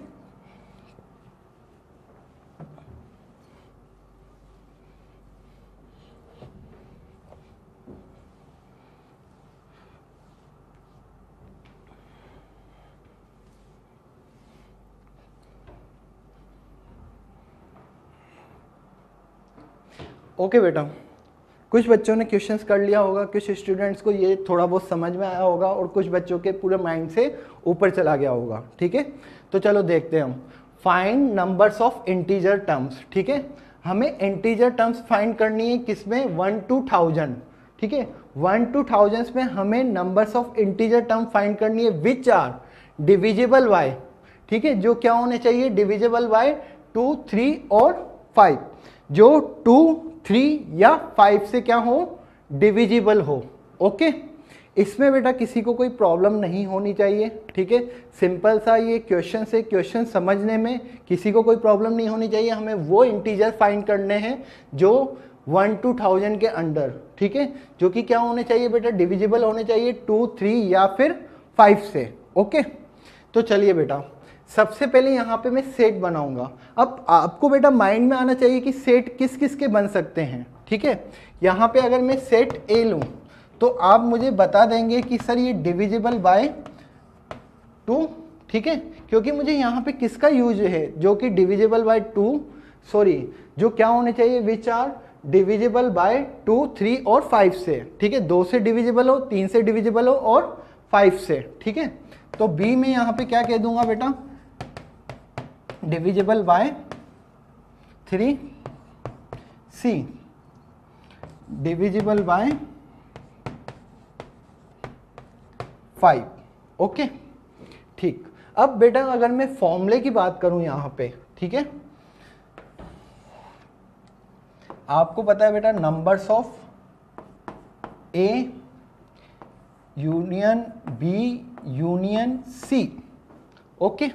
ओके बेटा, कुछ बच्चों ने क्वेश्चंस कर लिया होगा, कुछ स्टूडेंट्स को ये थोड़ा बहुत समझ में आया होगा और कुछ बच्चों के पूरे माइंड से ऊपर चला गया होगा। ठीक है, तो चलो देखते हैं हम। Find numbers of integer terms. ठीक है, हमें इंटीजर टर्म्स फाइंड करनी है किसमें, 1 to 1000। ठीक है, 1 to 1000 में हमें numbers of integer term find करनी है विच आर डिविजिबल बाय, ठीक है, जो क्या होने चाहिए, डिविजिबल बाय 2, 3 और 5, जो 2, 3 या 5 से क्या हो, डिविजिबल हो। ओके, इसमें बेटा किसी को कोई प्रॉब्लम नहीं होनी चाहिए। ठीक है, सिंपल सा ये क्वेश्चन से, क्वेश्चन समझने में किसी को कोई प्रॉब्लम नहीं होनी चाहिए। हमें वो इंटीजर फाइंड करने हैं जो 1 to 1000 के अंडर, ठीक है, जो कि क्या होने चाहिए बेटा, डिविजिबल होने चाहिए 2, 3 या फिर 5 से। ओके, तो चलिए बेटा, सबसे पहले यहाँ पे मैं सेट बनाऊंगा। अब आपको बेटा माइंड में आना चाहिए कि सेट किस किस के बन सकते हैं। ठीक है, यहाँ पे अगर मैं सेट ए लूँ तो आप मुझे बता देंगे कि सर ये डिविजिबल बाय 2, ठीक है, क्योंकि मुझे यहाँ पे किसका यूज है, जो कि डिविजिबल बाय 2, सॉरी, जो क्या होने चाहिए, विच आर डिविजिबल बाय 2, 3 और 5 से। ठीक है, 2 से डिविजिबल हो, 3 से डिविजिबल हो और 5 से। ठीक है, तो बी में यहाँ पे क्या कह दूंगा बेटा, divisible by 3, C divisible by 5। Okay, ठीक। अब बेटा अगर मैं फॉर्मूले की बात करूं यहाँ पे, ठीक है, आपको पता है बेटा numbers of A union B union C. Okay,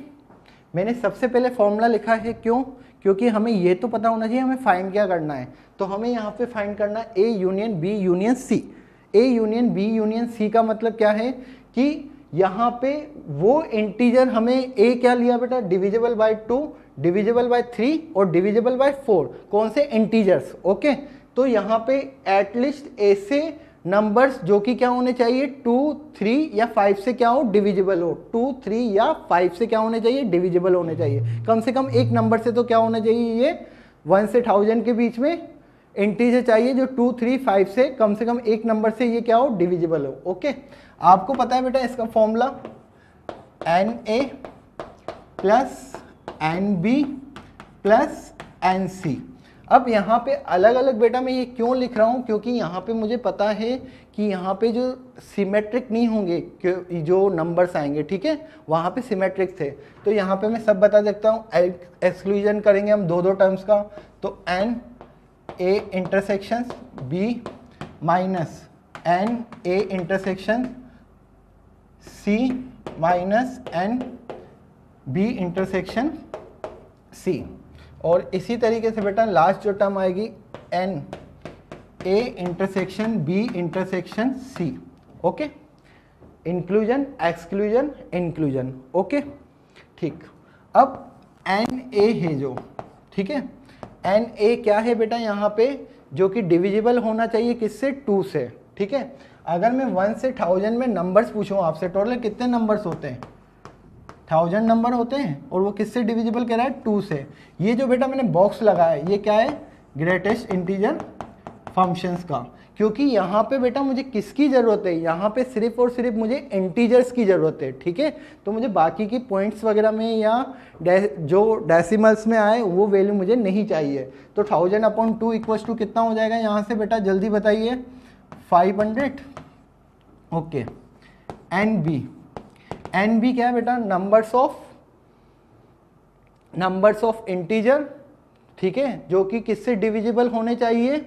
मैंने सबसे पहले फॉर्मूला लिखा है, क्यों, क्योंकि हमें ये तो पता होना चाहिए हमें फाइंड क्या करना है। तो हमें यहाँ पे फाइंड करना है A union B union C. A union B union C का मतलब क्या है कि यहाँ पे वो इंटीजर हमें ए क्या लिया बेटा, डिविजिबल बाय 2, डिविजिबल बाय 3 और डिविजिबल बाय 4, कौन से इंटीजर्स। ओके, तो यहाँ पे एटलीस्ट ऐसे नंबर्स जो कि क्या होने चाहिए, 2, 3 या 5 से क्या हो, डिविजिबल हो। 2, 3 या 5 से क्या होने चाहिए, डिविजिबल होने चाहिए। कम से कम एक नंबर से तो क्या होना चाहिए, ये 1 से 1000 के बीच में इंटीजर चाहिए जो 2, 3, 5 से कम एक नंबर से ये क्या हो, डिविजिबल हो। ओके, आपको पता है बेटा इसका formula NA plus NB plus NC। अब यहाँ पे अलग अलग बेटा मैं ये क्यों लिख रहा हूँ, क्योंकि यहाँ पे मुझे पता है कि यहाँ पे जो सिमेट्रिक नहीं होंगे, जो नंबर्स आएंगे, ठीक है, वहाँ पे सिमेट्रिक थे। तो यहाँ पे मैं सब बता देता हूँ। एक्सक्लूजन करेंगे हम दो टर्म्स का, तो NA intersection B minus NA intersection C minus NB intersection C। और इसी तरीके से बेटा लास्ट जो टर्म आएगी NA intersection B intersection C। Okay, inclusion exclusion inclusion. Okay, ठीक। अब NA है जो, ठीक है, NA क्या है बेटा यहाँ पे, जो कि डिविजिबल होना चाहिए किससे, 2 से। ठीक है, अगर मैं 1 से 1000 में नंबर्स पूछूं आपसे, टोटल कितने नंबर्स होते हैं, 1000 नंबर होते हैं, और वो किससे डिविजिबल कह रहा है, 2 से। ये जो बेटा मैंने बॉक्स लगाया है ये क्या है, ग्रेटेस्ट इंटीजर फंक्शंस का, क्योंकि यहाँ पे बेटा मुझे किसकी ज़रूरत है, यहाँ पे सिर्फ और सिर्फ मुझे इंटीजर्स की ज़रूरत है। ठीक है, तो मुझे बाकी की पॉइंट्स वगैरह में या जो डेसिमल्स में आए वो वैल्यू मुझे नहीं चाहिए। तो 1000/2 इक्वल्स टू कितना हो जाएगा यहाँ से बेटा, जल्दी बताइए, 500। ओके, NB क्या है बेटा, नंबर्स ऑफ इंटीजर, ठीक है, जो कि किससे डिविजिबल होने चाहिए,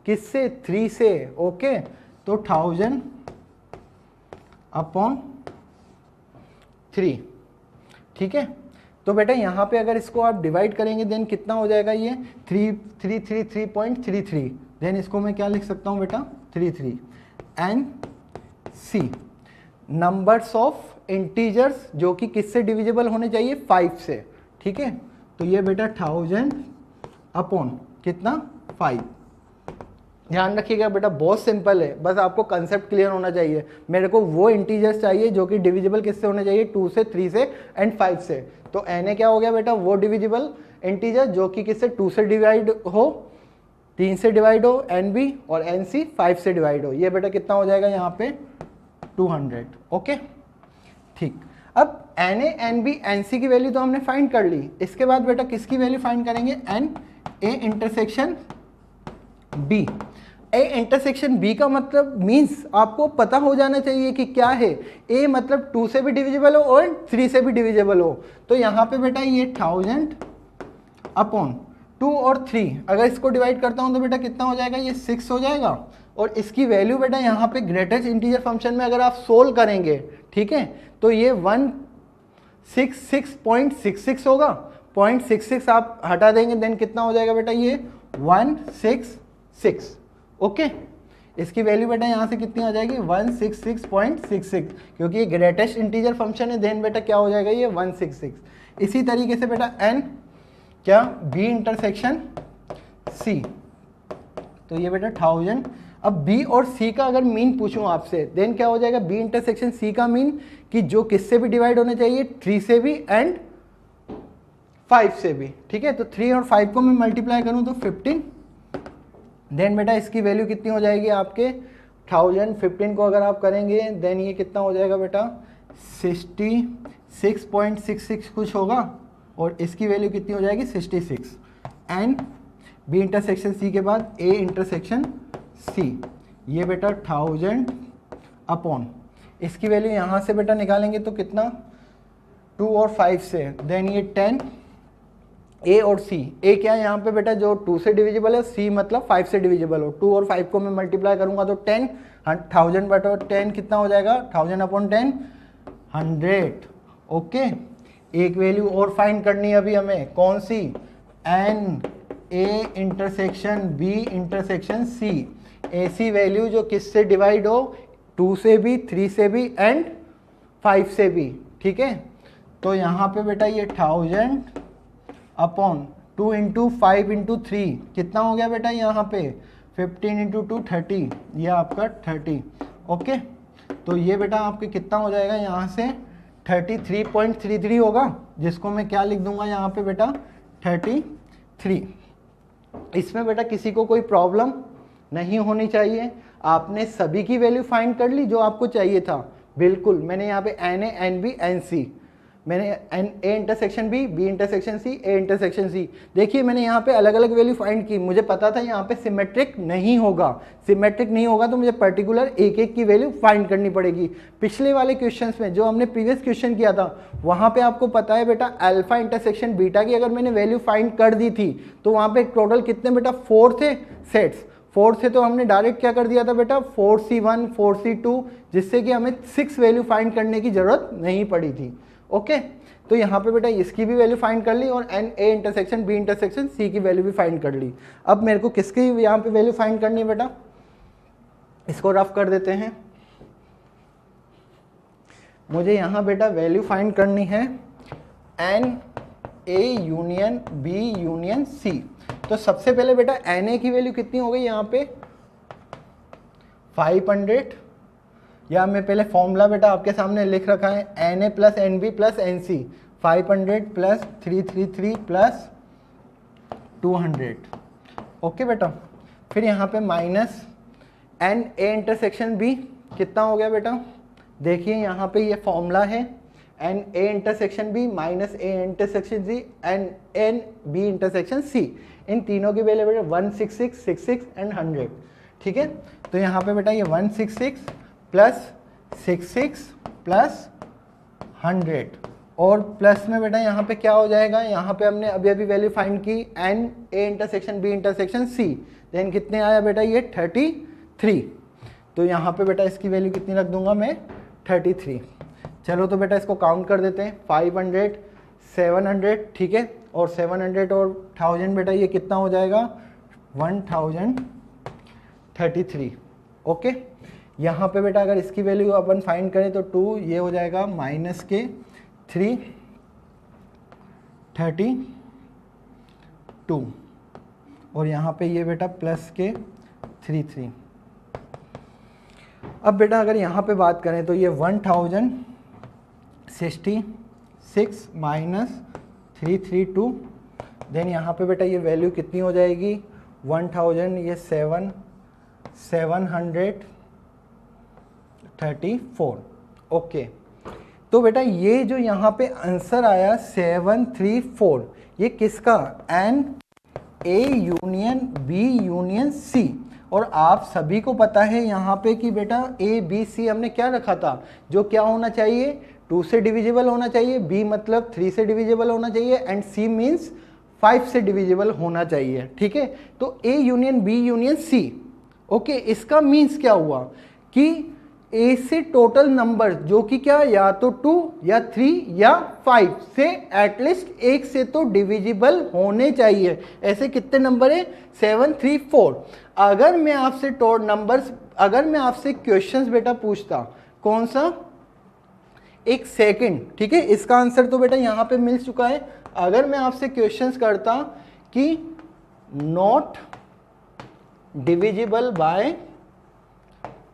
किससे, 3 से। ओके, तो 1000/3। ठीक है, तो बेटा यहाँ पे अगर इसको आप डिवाइड करेंगे देन कितना हो जाएगा, ये 3.33। देन इसको मैं क्या लिख सकता हूँ बेटा, 33। NC नंबर्स ऑफ इंटीजर्स जो कि किससे डिविजिबल होने चाहिए, 5 से। ठीक है, तो ये बेटा 1000/ कितना, 5। ध्यान रखिएगा बेटा, बहुत सिंपल है, बस आपको कंसेप्ट क्लियर होना चाहिए। मेरे को वो इंटीजर्स चाहिए जो कि डिविजिबल किससे होने चाहिए, 2 से, 3 से एंड 5 से। तो NA क्या हो गया बेटा, वो डिविजिबल इंटीजर जो कि किससे, 2 से डिवाइड हो, 3 से डिवाइड हो NB और NC 5 से डिवाइड हो, ये बेटा कितना हो जाएगा यहाँ पे 200। ओके ठीक। अब NA NB NC की वैल्यू तो हमने फाइंड कर ली, इसके बाद बेटा किसकी वैल्यू फाइंड करेंगे, NA intersection B। A intersection B का मतलब मीन्स आपको पता हो जाना चाहिए कि क्या है, ए मतलब 2 से भी डिविजिबल हो और 3 से भी डिविजिबल हो। तो यहाँ पे बेटा ये 1000 अपॉन 2 और 3, अगर इसको डिवाइड करता हूँ तो बेटा कितना हो जाएगा, ये 6 हो जाएगा। और इसकी वैल्यू बेटा यहाँ पे ग्रेटेस्ट इंटीजर फंक्शन में अगर आप सोल्व करेंगे, ठीक है, तो ये 166.66 होगा। 0.66 आप हटा देंगे देन कितना हो जाएगा बेटा, ये 166। ओके इसकी वैल्यू बेटा यहाँ से कितनी आ जाएगी, 166.66, क्योंकि ये ग्रेटेस्ट इंटीजर फंक्शन है, देन बेटा क्या हो जाएगा, ये 166। इसी तरीके से बेटा n क्या, b इंटरसेक्शन c, तो ये बेटा 1000। अब b और c का अगर मीन पूछूं आपसे, देन क्या हो जाएगा, b इंटरसेक्शन c का मीन कि जो किससे भी डिवाइड होने चाहिए, 3 से भी एंड 5 से भी, ठीक है। तो 3 और 5 को मैं मल्टीप्लाई करूं तो 15, देन बेटा इसकी वैल्यू कितनी हो जाएगी आपके 1000, 15 को अगर आप करेंगे देन ये कितना हो जाएगा बेटा 66.66 कुछ होगा, और इसकी वैल्यू कितनी हो जाएगी 66। एंड बी इंटरसेक्शन सी के बाद ए इंटरसेक्शन सी, ये बेटा 1000 अपॉन, इसकी वैल्यू यहाँ से बेटा निकालेंगे तो कितना 2 और 5 से, देन ये 10, ए और सी, ए क्या है यहाँ पे बेटा जो 2 से डिविजिबल है, सी मतलब 5 से डिविजिबल हो। 2 और 5 को मैं मल्टीप्लाई करूंगा तो 10, 1000 बटा 10 कितना हो जाएगा, 1000 अपॉन 10 100। ओके एक वैल्यू और फाइंड करनी है अभी हमें, कौन सी, N A intersection B intersection C, ऐसी वैल्यू जो किससे डिवाइड हो, 2 से भी, 3 से भी एंड 5 से भी, ठीक है। तो यहाँ पे बेटा ये 1000 अपॉन 2 इंटू 5 इंटू 3 कितना हो गया बेटा यहाँ पे 15 इंटू 2 30, ये आपका 30। ओके तो ये बेटा आपके कितना हो जाएगा यहाँ से 33.33 होगा, जिसको मैं क्या लिख दूंगा यहाँ पे बेटा 33। इसमें बेटा किसी को कोई प्रॉब्लम नहीं होनी चाहिए। आपने सभी की वैल्यू फाइंड कर ली जो आपको चाहिए था, बिल्कुल। मैंने यहाँ पे N A N B N C, मैंने N A intersection B, B intersection C, A intersection C, देखिए मैंने यहाँ पे अलग अलग वैल्यू फाइंड की। मुझे पता था यहाँ पे सिमेट्रिक नहीं होगा, सिमेट्रिक नहीं होगा तो मुझे पर्टिकुलर एक एक की वैल्यू फाइंड करनी पड़ेगी। पिछले वाले क्वेश्चंस में जो हमने प्रीवियस क्वेश्चन किया था वहाँ पे आपको पता है बेटा अल्फा इंटरसेक्शन बीटा की अगर मैंने वैल्यू फाइंड कर दी थी तो वहाँ पे टोटल कितने बेटा 4 थे सेट्स, 4 थे, तो हमने डायरेक्ट क्या कर दिया था बेटा 4C1 4C2, जिससे कि हमें 6 वैल्यू फाइंड करने की जरूरत नहीं पड़ी थी। ओके तो यहाँ पे बेटा इसकी भी वैल्यू फाइंड कर ली और n A intersection B intersection C की वैल्यू भी फाइंड कर ली। अब मेरे को किसकी यहाँ पे वैल्यू फाइंड करनी है बेटा, इसको रफ कर देते हैं। मुझे यहाँ बेटा वैल्यू फाइंड करनी है N A union B union C. तो सबसे पहले बेटा एन ए की वैल्यू कितनी हो गई यहाँ पे 500, या मैं पहले फॉर्मूला बेटा आपके सामने लिख रखा है N A plus N B plus N C, 500 plus 333 plus 200। Okay बेटा फिर यहाँ पे minus N A intersection B कितना हो गया बेटा, देखिए यहाँ पे ये फॉर्मूला है N A intersection B minus A intersection C and N B intersection C, इन तीनों की वैल्यू बेटा 166 66 एंड 100। ठीक है तो यहाँ पे बेटा ये 166 प्लस 66 प्लस 100 और प्लस में बेटा यहाँ पे क्या हो जाएगा, यहाँ पे हमने अभी अभी वैल्यू फाइंड की n A intersection B intersection C, then कितने आया बेटा ये 33। तो यहाँ पे बेटा इसकी वैल्यू कितनी रख दूंगा मैं 33। चलो तो बेटा इसको काउंट कर देते हैं 500 700, ठीक है, और 700 और 1000 बेटा ये कितना हो जाएगा 1033। ओके यहाँ पे बेटा अगर इसकी वैल्यू अपन फाइंड करें तो 2 ये हो जाएगा माइनस के 332 और यहाँ पे ये बेटा प्लस के 33। अब बेटा अगर यहाँ पे बात करें तो ये 1066 माइनस 332, देन यहाँ पे बेटा ये वैल्यू कितनी हो जाएगी 1000, ये 734। ओके, तो बेटा ये जो यहाँ पे आंसर आया 734, ये किसका, n A union B union C. और आप सभी को पता है यहाँ पे कि बेटा ए बी सी हमने क्या रखा था, जो क्या होना चाहिए, 2 से डिविजिबल होना चाहिए, बी मतलब 3 से डिविजिबल होना चाहिए, एंड सी मीन्स 5 से डिविजिबल होना चाहिए। ठीक है, तो A union B union C. Okay, इसका मीन्स क्या हुआ कि ए से टोटल नंबर जो कि क्या, या तो 2 या 3 या 5 से एटलीस्ट एक से तो डिविजिबल होने चाहिए। ऐसे कितने नंबर है, 734। अगर मैं आपसे नंबर्स, अगर मैं आपसे क्वेश्चंस बेटा पूछता, कौन सा, एक सेकंड, ठीक है, इसका आंसर तो बेटा यहां पे मिल चुका है। अगर मैं आपसे क्वेश्चंस करता कि नॉट डिविजिबल बाय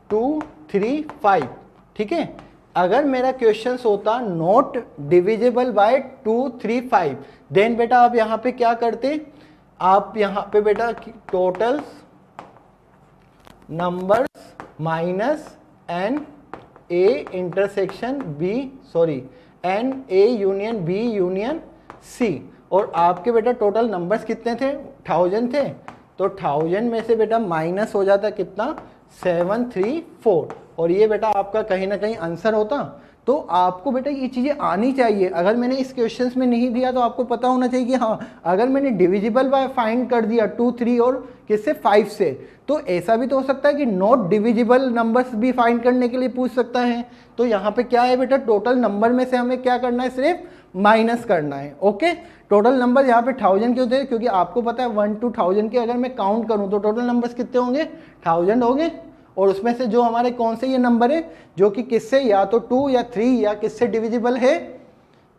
2, 3, 5, ठीक है, अगर मेरा क्वेश्चन होता नॉट डिविजिबल बाय 2, 3, 5, देन बेटा आप यहां पे क्या करते, आप यहां पे बेटा total numbers minus N A intersection B, sorry n A union B union C, और आपके बेटा टोटल नंबर्स कितने थे, 1000 थे, तो 1000 में से बेटा माइनस हो जाता कितना, 734, और ये बेटा आपका कहीं ना कहीं आंसर होता। तो आपको बेटा ये चीज़ें आनी चाहिए। अगर मैंने इस क्वेश्चंस में नहीं दिया तो आपको पता होना चाहिए कि हाँ, अगर मैंने डिविजिबल बाय फाइंड कर दिया 2, 3 और किससे 5 से, तो ऐसा भी तो हो सकता है कि नॉट डिविजिबल नंबर्स भी फाइंड करने के लिए पूछ सकता है। तो यहाँ पे क्या है बेटा, टोटल नंबर में से हमें क्या करना है, सिर्फ माइनस करना है। ओके, टोटल नंबर यहाँ पे 1000 क्यों थे, क्योंकि आपको पता है 1 to 1000 के अगर मैं काउंट करूँ तो टोटल नंबर्स कितने होंगे, 1000 होंगे, और उसमें से जो हमारे कौन से ये नंबर है जो कि किससे, या तो 2 या 3 या किससे डिविजिबल है,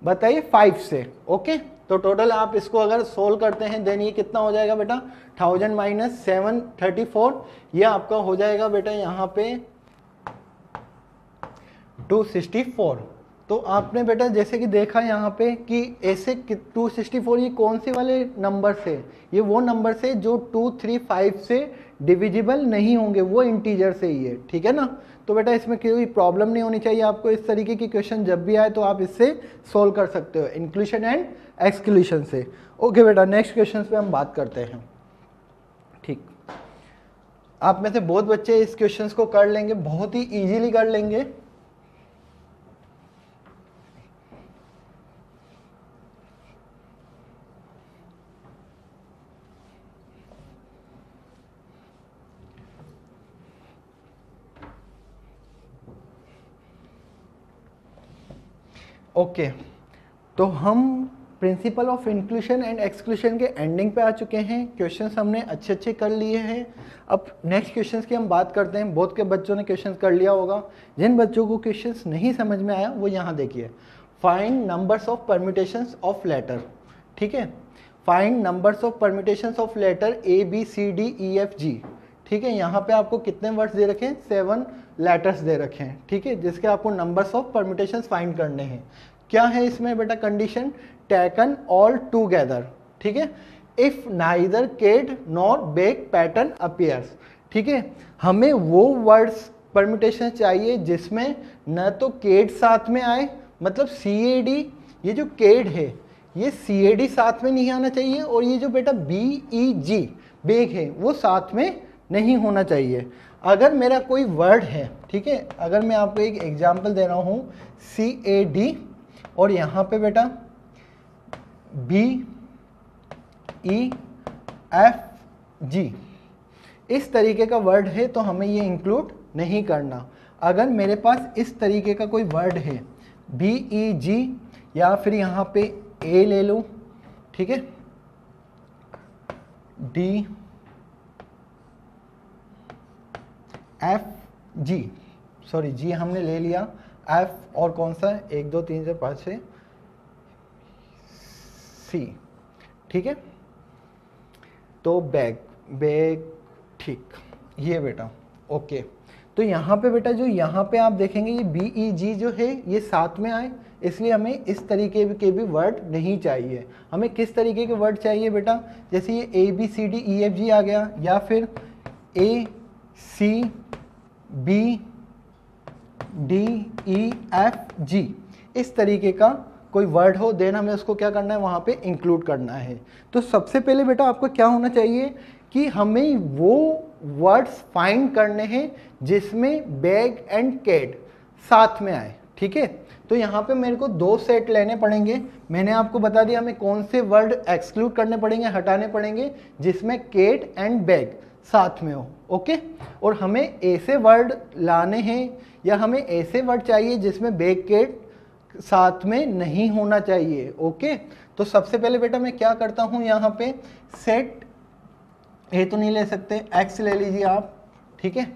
बताइए 5 से। ओके, तो टोटल आप इसको अगर सोल्व करते हैं देन ये कितना हो जाएगा बेटा, 1000 माइनस 734, ये आपका हो जाएगा बेटा यहाँ पे 264। तो आपने बेटा जैसे कि देखा यहाँ पे कि ऐसे 264 ये कौन से वाले नंबर से, ये वो नंबर से जो 2, 3, 5 से डिविजिबल नहीं होंगे, वो इंटीजर से ही है। ठीक है ना, तो बेटा इसमें कोई प्रॉब्लम नहीं होनी चाहिए आपको। इस तरीके की क्वेश्चन जब भी आए तो आप इससे सोल्व कर सकते हो, इंक्लूशन एंड एक्सक्लूशन से। ओके बेटा, नेक्स्ट क्वेश्चन पे हम बात करते हैं। ठीक, आप में से बहुत बच्चे इस क्वेश्चन को कर लेंगे, बहुत ही ईजिली कर लेंगे। ओके, तो हम principal of inclusion and exclusion के एंडिंग पे आ चुके हैं। क्वेश्चंस हमने अच्छे अच्छे कर लिए हैं। अब नेक्स्ट क्वेश्चंस की हम बात करते हैं। बहुत के बच्चों ने क्वेश्चंस कर लिया होगा, जिन बच्चों को क्वेश्चंस नहीं समझ में आया वो यहाँ देखिए, find numbers of permutations of letter. ठीक है, find numbers of permutations of letter A B C D E F G. ठीक है, यहाँ पे आपको कितने वर्ड्स दे रखे हैं, 7 लेटर्स दे रखे हैं। ठीक है, जिसके आपको नंबर्स ऑफ परम्यूटेशंस फाइंड करने हैं। क्या है इसमें बेटा कंडीशन, टेकन ऑल टूगेदर। ठीक है, if neither CAD nor BEG pattern appears. ठीक है, हमें वो वर्ड्स परम्यूटेशन चाहिए जिसमें न तो केड साथ में आए, मतलब CAD, ये जो केड है ये CAD साथ में नहीं आना चाहिए, और ये जो बेटा BEG बेग है वो साथ में नहीं होना चाहिए। अगर मेरा कोई वर्ड है, ठीक है, अगर मैं आपको एक एग्जांपल दे रहा हूँ CAD और यहाँ पे बेटा BEFG, इस तरीके का वर्ड है तो हमें ये इंक्लूड नहीं करना। अगर मेरे पास इस तरीके का कोई वर्ड है BEG, या फिर यहाँ पे A ले लो, ठीक है, DFG, सॉरी G हमने ले लिया, F और कौन सा, 1 2 3 4 5 6 C। ठीक है, तो बैग बैग, ठीक, ये बेटा। ओके, तो यहाँ पे बेटा जो यहाँ पे आप देखेंगे ये बी ई जी जो है ये साथ में आए, इसलिए हमें इस तरीके के भी वर्ड नहीं चाहिए। हमें किस तरीके के वर्ड चाहिए बेटा, जैसे ये A B C D E F G आ गया, या फिर A C B D E F G, इस तरीके का कोई वर्ड हो, देन हमें उसको क्या करना है, वहाँ पे इंक्लूड करना है। तो सबसे पहले बेटा आपको क्या होना चाहिए कि हमें वो वर्ड्स फाइंड करने हैं जिसमें बैग एंड कैट साथ में आए, ठीक है। तो यहाँ पे मेरे को 2 सेट लेने पड़ेंगे। मैंने आपको बता दिया हमें कौन से वर्ड एक्सक्लूड करने पड़ेंगे, हटाने पड़ेंगे, जिसमें कैट एंड बैग साथ में हो, ओके। और हमें ऐसे वर्ड लाने हैं या हमें ऐसे वर्ड चाहिए जिसमें बैग कैट साथ में नहीं होना चाहिए, ओके। तो सबसे पहले बेटा मैं क्या करता हूँ, यहाँ पे सेट ए तो नहीं ले सकते, एक्स ले लीजिए आप, ठीक है।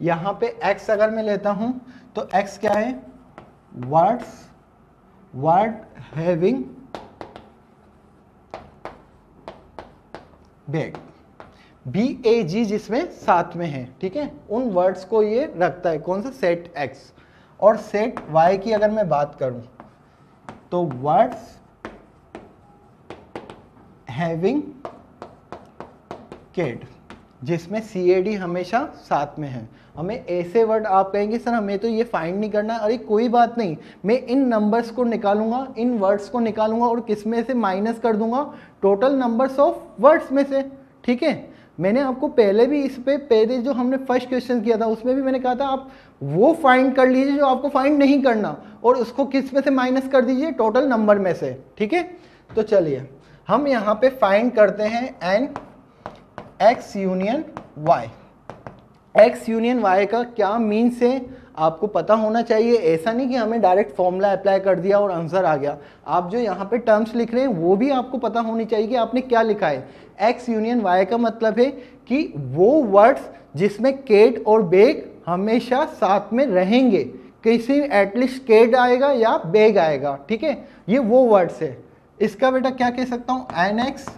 यहाँ पे एक्स अगर मैं लेता हूँ तो एक्स क्या है, वर्ड हैविंग बैग, बी ए जी जिसमें साथ में है, ठीक है, उन वर्ड्स को ये रखता है। कौन सा, सेट एक्स। और सेट वाई की अगर मैं बात करूं तो वर्ड्स हैविंग कैट, जिसमें सी ए डी हमेशा साथ में है। हमें ऐसे वर्ड, आप कहेंगे सर हमें तो ये फाइंड नहीं करना, अरे कोई बात नहीं, मैं इन नंबर्स को निकालूंगा, इन वर्ड्स को निकालूंगा और किस में से माइनस कर दूंगा, टोटल नंबर्स ऑफ वर्ड्स में से, ठीक है। मैंने आपको पहले भी इस पे पहले जो हमने फर्स्ट क्वेश्चन किया था उसमें भी मैंने कहा था आप वो फाइंड कर लीजिए जो आपको फाइंड नहीं करना, और उसको किस में से माइनस कर दीजिए, टोटल नंबर में से, ठीक है। तो चलिए हम यहाँ पे फाइंड करते हैं n X union Y. X union Y का क्या मीन्स है आपको पता होना चाहिए। ऐसा नहीं कि हमें डायरेक्ट फॉर्मूला अप्लाई कर दिया और आंसर आ गया। आप जो यहाँ पे टर्म्स लिख रहे हैं वो भी आपको पता होनी चाहिए कि आपने क्या लिखा है। एक्स यूनियन वाई का मतलब है कि वो वर्ड्स जिसमें कैट और बैग हमेशा साथ में रहेंगे, किसी एटलीस्ट कैट आएगा या बैग आएगा, ठीक है, ये वो वर्ड्स है। इसका बेटा क्या कह सकता हूँ, n X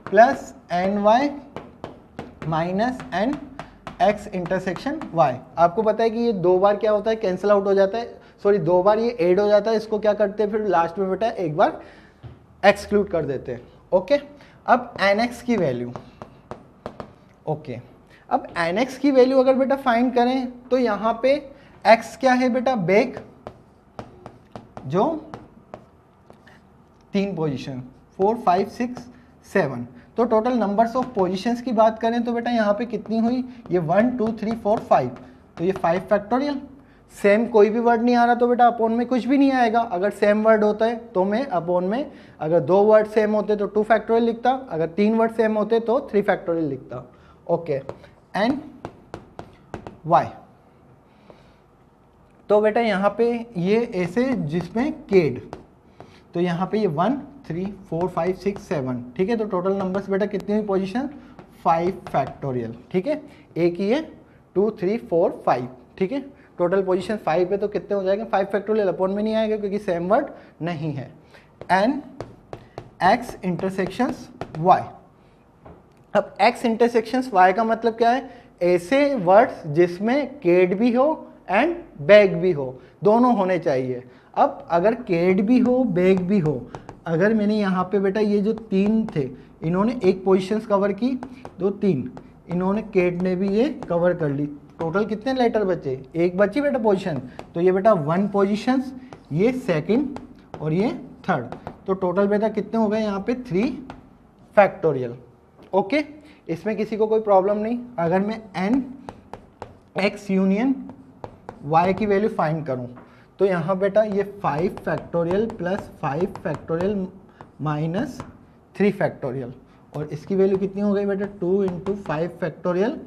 plus n Y minus n X intersection Y. आपको पता है कि ये 2 बार क्या होता है, कैंसिल आउट हो जाता है, सॉरी 2 बार ये ऐड हो जाता है। इसको क्या करते हैं फिर लास्ट में बेटा एक बार एक्सक्लूड कर देते हैं, ओके। अब एन एक्स की वैल्यू, ओके, अब एन एक्स की वैल्यू अगर बेटा फाइंड करें तो यहाँ पे एक्स क्या है बेटा, बैग, जो 3 पोजीशन 4 5 6 7, तो टोटल नंबर्स ऑफ पोजीशंस की बात करें तो बेटा यहाँ पे कितनी हुई, ये 1 2 3 4 5, तो ये 5 फैक्टोरियल। सेम कोई भी वर्ड नहीं आ रहा तो बेटा अपॉन में कुछ भी नहीं आएगा। अगर सेम वर्ड होता है तो मैं अपॉन में, अगर 2 वर्ड सेम होते तो 2 फैक्टोरियल लिखता, अगर 3 वर्ड सेम होते तो 3 फैक्टोरियल लिखता, ओके। एन वाई, तो बेटा यहाँ पे ये ऐसे जिसमें केड, तो यहाँ पे ये 1 3 4 5 6 7, ठीक है। तो टोटल नंबर्स बेटा कितनी हुई पोजीशन, 5 फैक्टोरियल, ठीक है। एक ही है 2 3 4 5, ठीक है। टोटल पोजीशन 5 है तो कितने हो जाएंगे, 5 फैक्टोरियल, अपॉन में नहीं आएगा क्योंकि सेम वर्ड नहीं है। एन एक्स इंटरसेक्शंस वाई, अब एक्स इंटरसेक्शंस वाई का मतलब क्या है, ऐसे वर्ड्स जिसमें केड भी हो एंड बैग भी हो, दोनों होने चाहिए। अब अगर केड भी हो बैग भी हो, अगर मैंने यहाँ पे बेटा ये जो 3 थे इन्होंने एक पोजीशंस कवर की, 2 3 इन्होंने केड ने भी ये कवर कर ली, टोटल कितने लेटर बचे, एक बची बेटा पोजीशन, तो ये बेटा 1 पोजीशंस, ये सेकंड और ये थर्ड, तो टोटल बेटा कितने हो गए यहाँ पे 3 फैक्टोरियल, ओके। इसमें किसी को कोई प्रॉब्लम नहीं। अगर मैं एन एक्स यूनियन वाई की वैल्यू फाइंड करूं तो यहाँ बेटा ये 5 factorial plus 5 factorial minus 3 factorial, और इसकी वैल्यू कितनी हो गई बेटा 2 × 5 फैक्टोरियल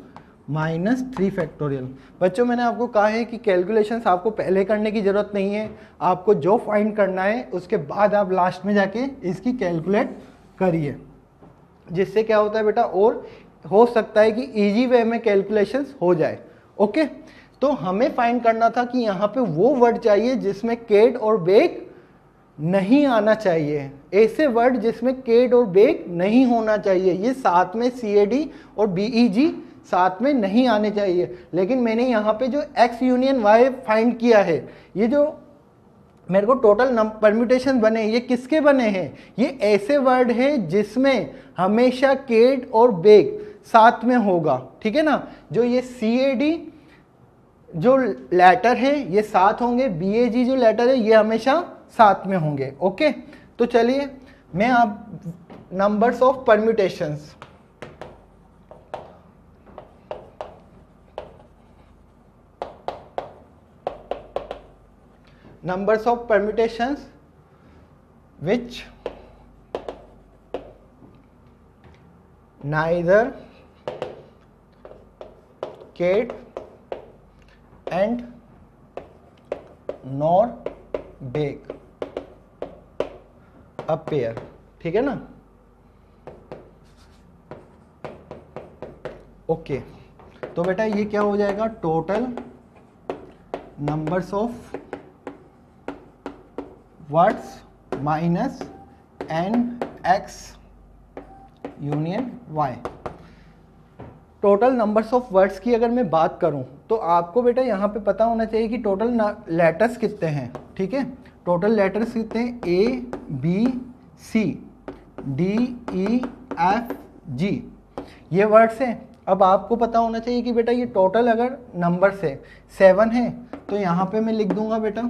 माइनस 3 फैक्टोरियल। बच्चों मैंने आपको कहा है कि कैलकुलेशंस आपको पहले करने की ज़रूरत नहीं है, आपको जो फाइंड करना है उसके बाद आप लास्ट में जाके इसकी कैलकुलेट करिए, जिससे क्या होता है बेटा और हो सकता है कि इजी वे में कैलकुलेशंस हो जाए, ओके। तो हमें फाइंड करना था कि यहाँ पे वो वर्ड चाहिए जिसमें केड और बैग नहीं आना चाहिए, ऐसे वर्ड जिसमें केड और बैग नहीं होना चाहिए, ये साथ में CAD और BEG साथ में नहीं आने चाहिए। लेकिन मैंने यहाँ पे जो x यूनियन y फाइंड किया है, ये जो मेरे को टोटल परम्यूटेशन बने, ये किसके बने हैं? ये ऐसे वर्ड है जिसमें हमेशा केड और बेग साथ में होगा, ठीक है ना। जो ये CAD जो लेटर है ये साथ होंगे, BAG जो लेटर है ये हमेशा साथ में होंगे। ओके, तो चलिए मैं आप numbers of permutations, numbers of permutations which neither Kate and nor bake appear, ठीक है ना। ओके, तो बेटा ये क्या हो जाएगा? Total numbers of words minus NX union Y। Total numbers of words की अगर मैं बात करूं तो आपको बेटा यहाँ पे पता होना चाहिए कि टोटल लेटर्स कितने हैं, ठीक है। टोटल लेटर्स कितने हैं? A B C D E F G, ये वर्ड्स हैं। अब आपको पता होना चाहिए कि बेटा ये टोटल अगर नंबर्स है 7 है, तो यहाँ पे मैं लिख दूंगा बेटा,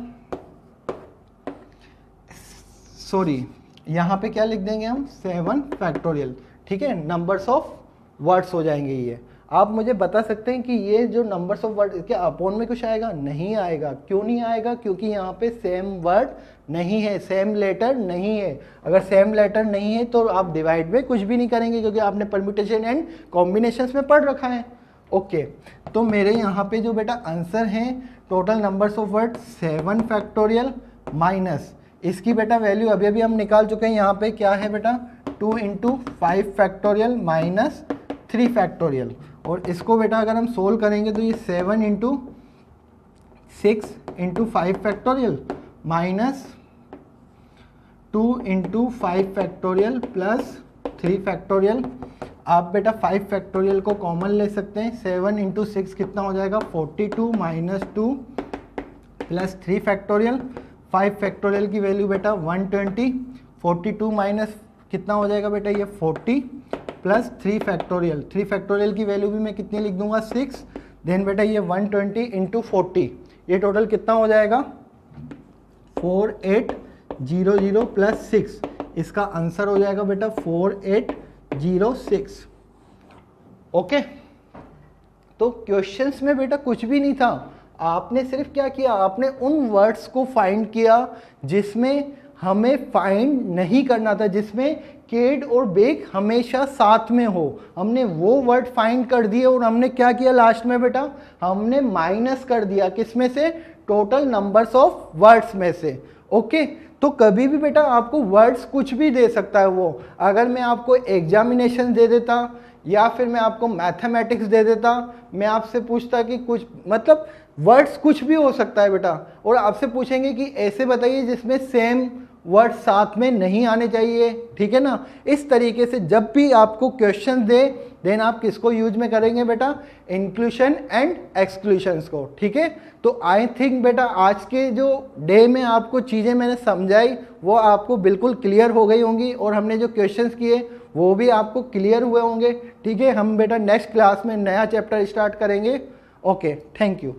सॉरी यहाँ पे क्या लिख देंगे हम? 7 फैक्टोरियल, ठीक है। नंबर्स ऑफ वर्ड्स हो जाएंगे ये। आप मुझे बता सकते हैं कि ये जो नंबर्स ऑफ वर्ड, क्या अपोन में कुछ आएगा? नहीं आएगा। क्यों नहीं आएगा? क्योंकि यहाँ पे सेम वर्ड नहीं है, सेम लेटर नहीं है। अगर सेम लेटर नहीं है तो आप डिवाइड में कुछ भी नहीं करेंगे, क्योंकि आपने परम्यूटेशन एंड कॉम्बिनेशंस में पढ़ रखा है। ओके, तो मेरे यहाँ पे जो बेटा आंसर है total numbers of word 7 factorial minus इसकी बेटा वैल्यू अभी अभी हम निकाल चुके हैं। यहाँ पे क्या है बेटा? 2 × 5 फैक्टोरियल माइनस 3 फैक्टोरियल। और इसको बेटा अगर हम सोल्व करेंगे तो ये 7 × 6 × 5 factorial minus 2 × 5 factorial plus 3 factorial. आप बेटा 5 फैक्टोरियल को कॉमन ले सकते हैं। 7 × 6 कितना हो जाएगा? 42 माइनस 2 प्लस 3 फैक्टोरियल। 5 फैक्टोरियल की वैल्यू बेटा 120। 42 माइनस कितना हो जाएगा बेटा? ये 40 प्लस 3 फैक्टोरियल। 3 फैक्टोरियल की वैल्यू भी मैं कितनी लिख दूंगा? 6। देन बेटा ये 120 × 40, ये टोटल कितना हो जाएगा? 4800 प्लस 6, इसका आंसर हो जाएगा बेटा 4806। ओके, तो क्वेश्चंस में बेटा कुछ भी नहीं था। आपने सिर्फ क्या किया? आपने उन वर्ड्स को फाइंड किया जिसमें हमें फाइंड नहीं करना था, जिसमें केड और बेक हमेशा साथ में हो। हमने वो वर्ड फाइंड कर दिए और हमने क्या किया लास्ट में बेटा? हमने माइनस कर दिया। किसमें से? टोटल नंबर्स ऑफ वर्ड्स में से। ओके, तो कभी भी बेटा आपको वर्ड्स कुछ भी दे सकता है वो। अगर मैं आपको एग्जामिनेशन दे देता या फिर मैं आपको मैथमेटिक्स दे देता, मैं आपसे पूछता कि कुछ मतलब वर्ड्स कुछ भी हो सकता है बेटा, और आपसे पूछेंगे कि ऐसे बताइए जिसमें सेम वर्ड साथ में नहीं आने चाहिए, ठीक है ना। इस तरीके से जब भी आपको क्वेश्चन दे देन आप किसको यूज में करेंगे बेटा? इंक्लूशन एंड एक्सक्लूशंस को, ठीक है। तो आई थिंक बेटा आज के जो डे में आपको चीज़ें मैंने समझाई वो आपको बिल्कुल क्लियर हो गई होंगी, और हमने जो क्वेश्चंस किए वो भी आपको क्लियर हुए होंगे, ठीक है। हम बेटा नेक्स्ट क्लास में नया चैप्टर स्टार्ट करेंगे। Okay, thank you.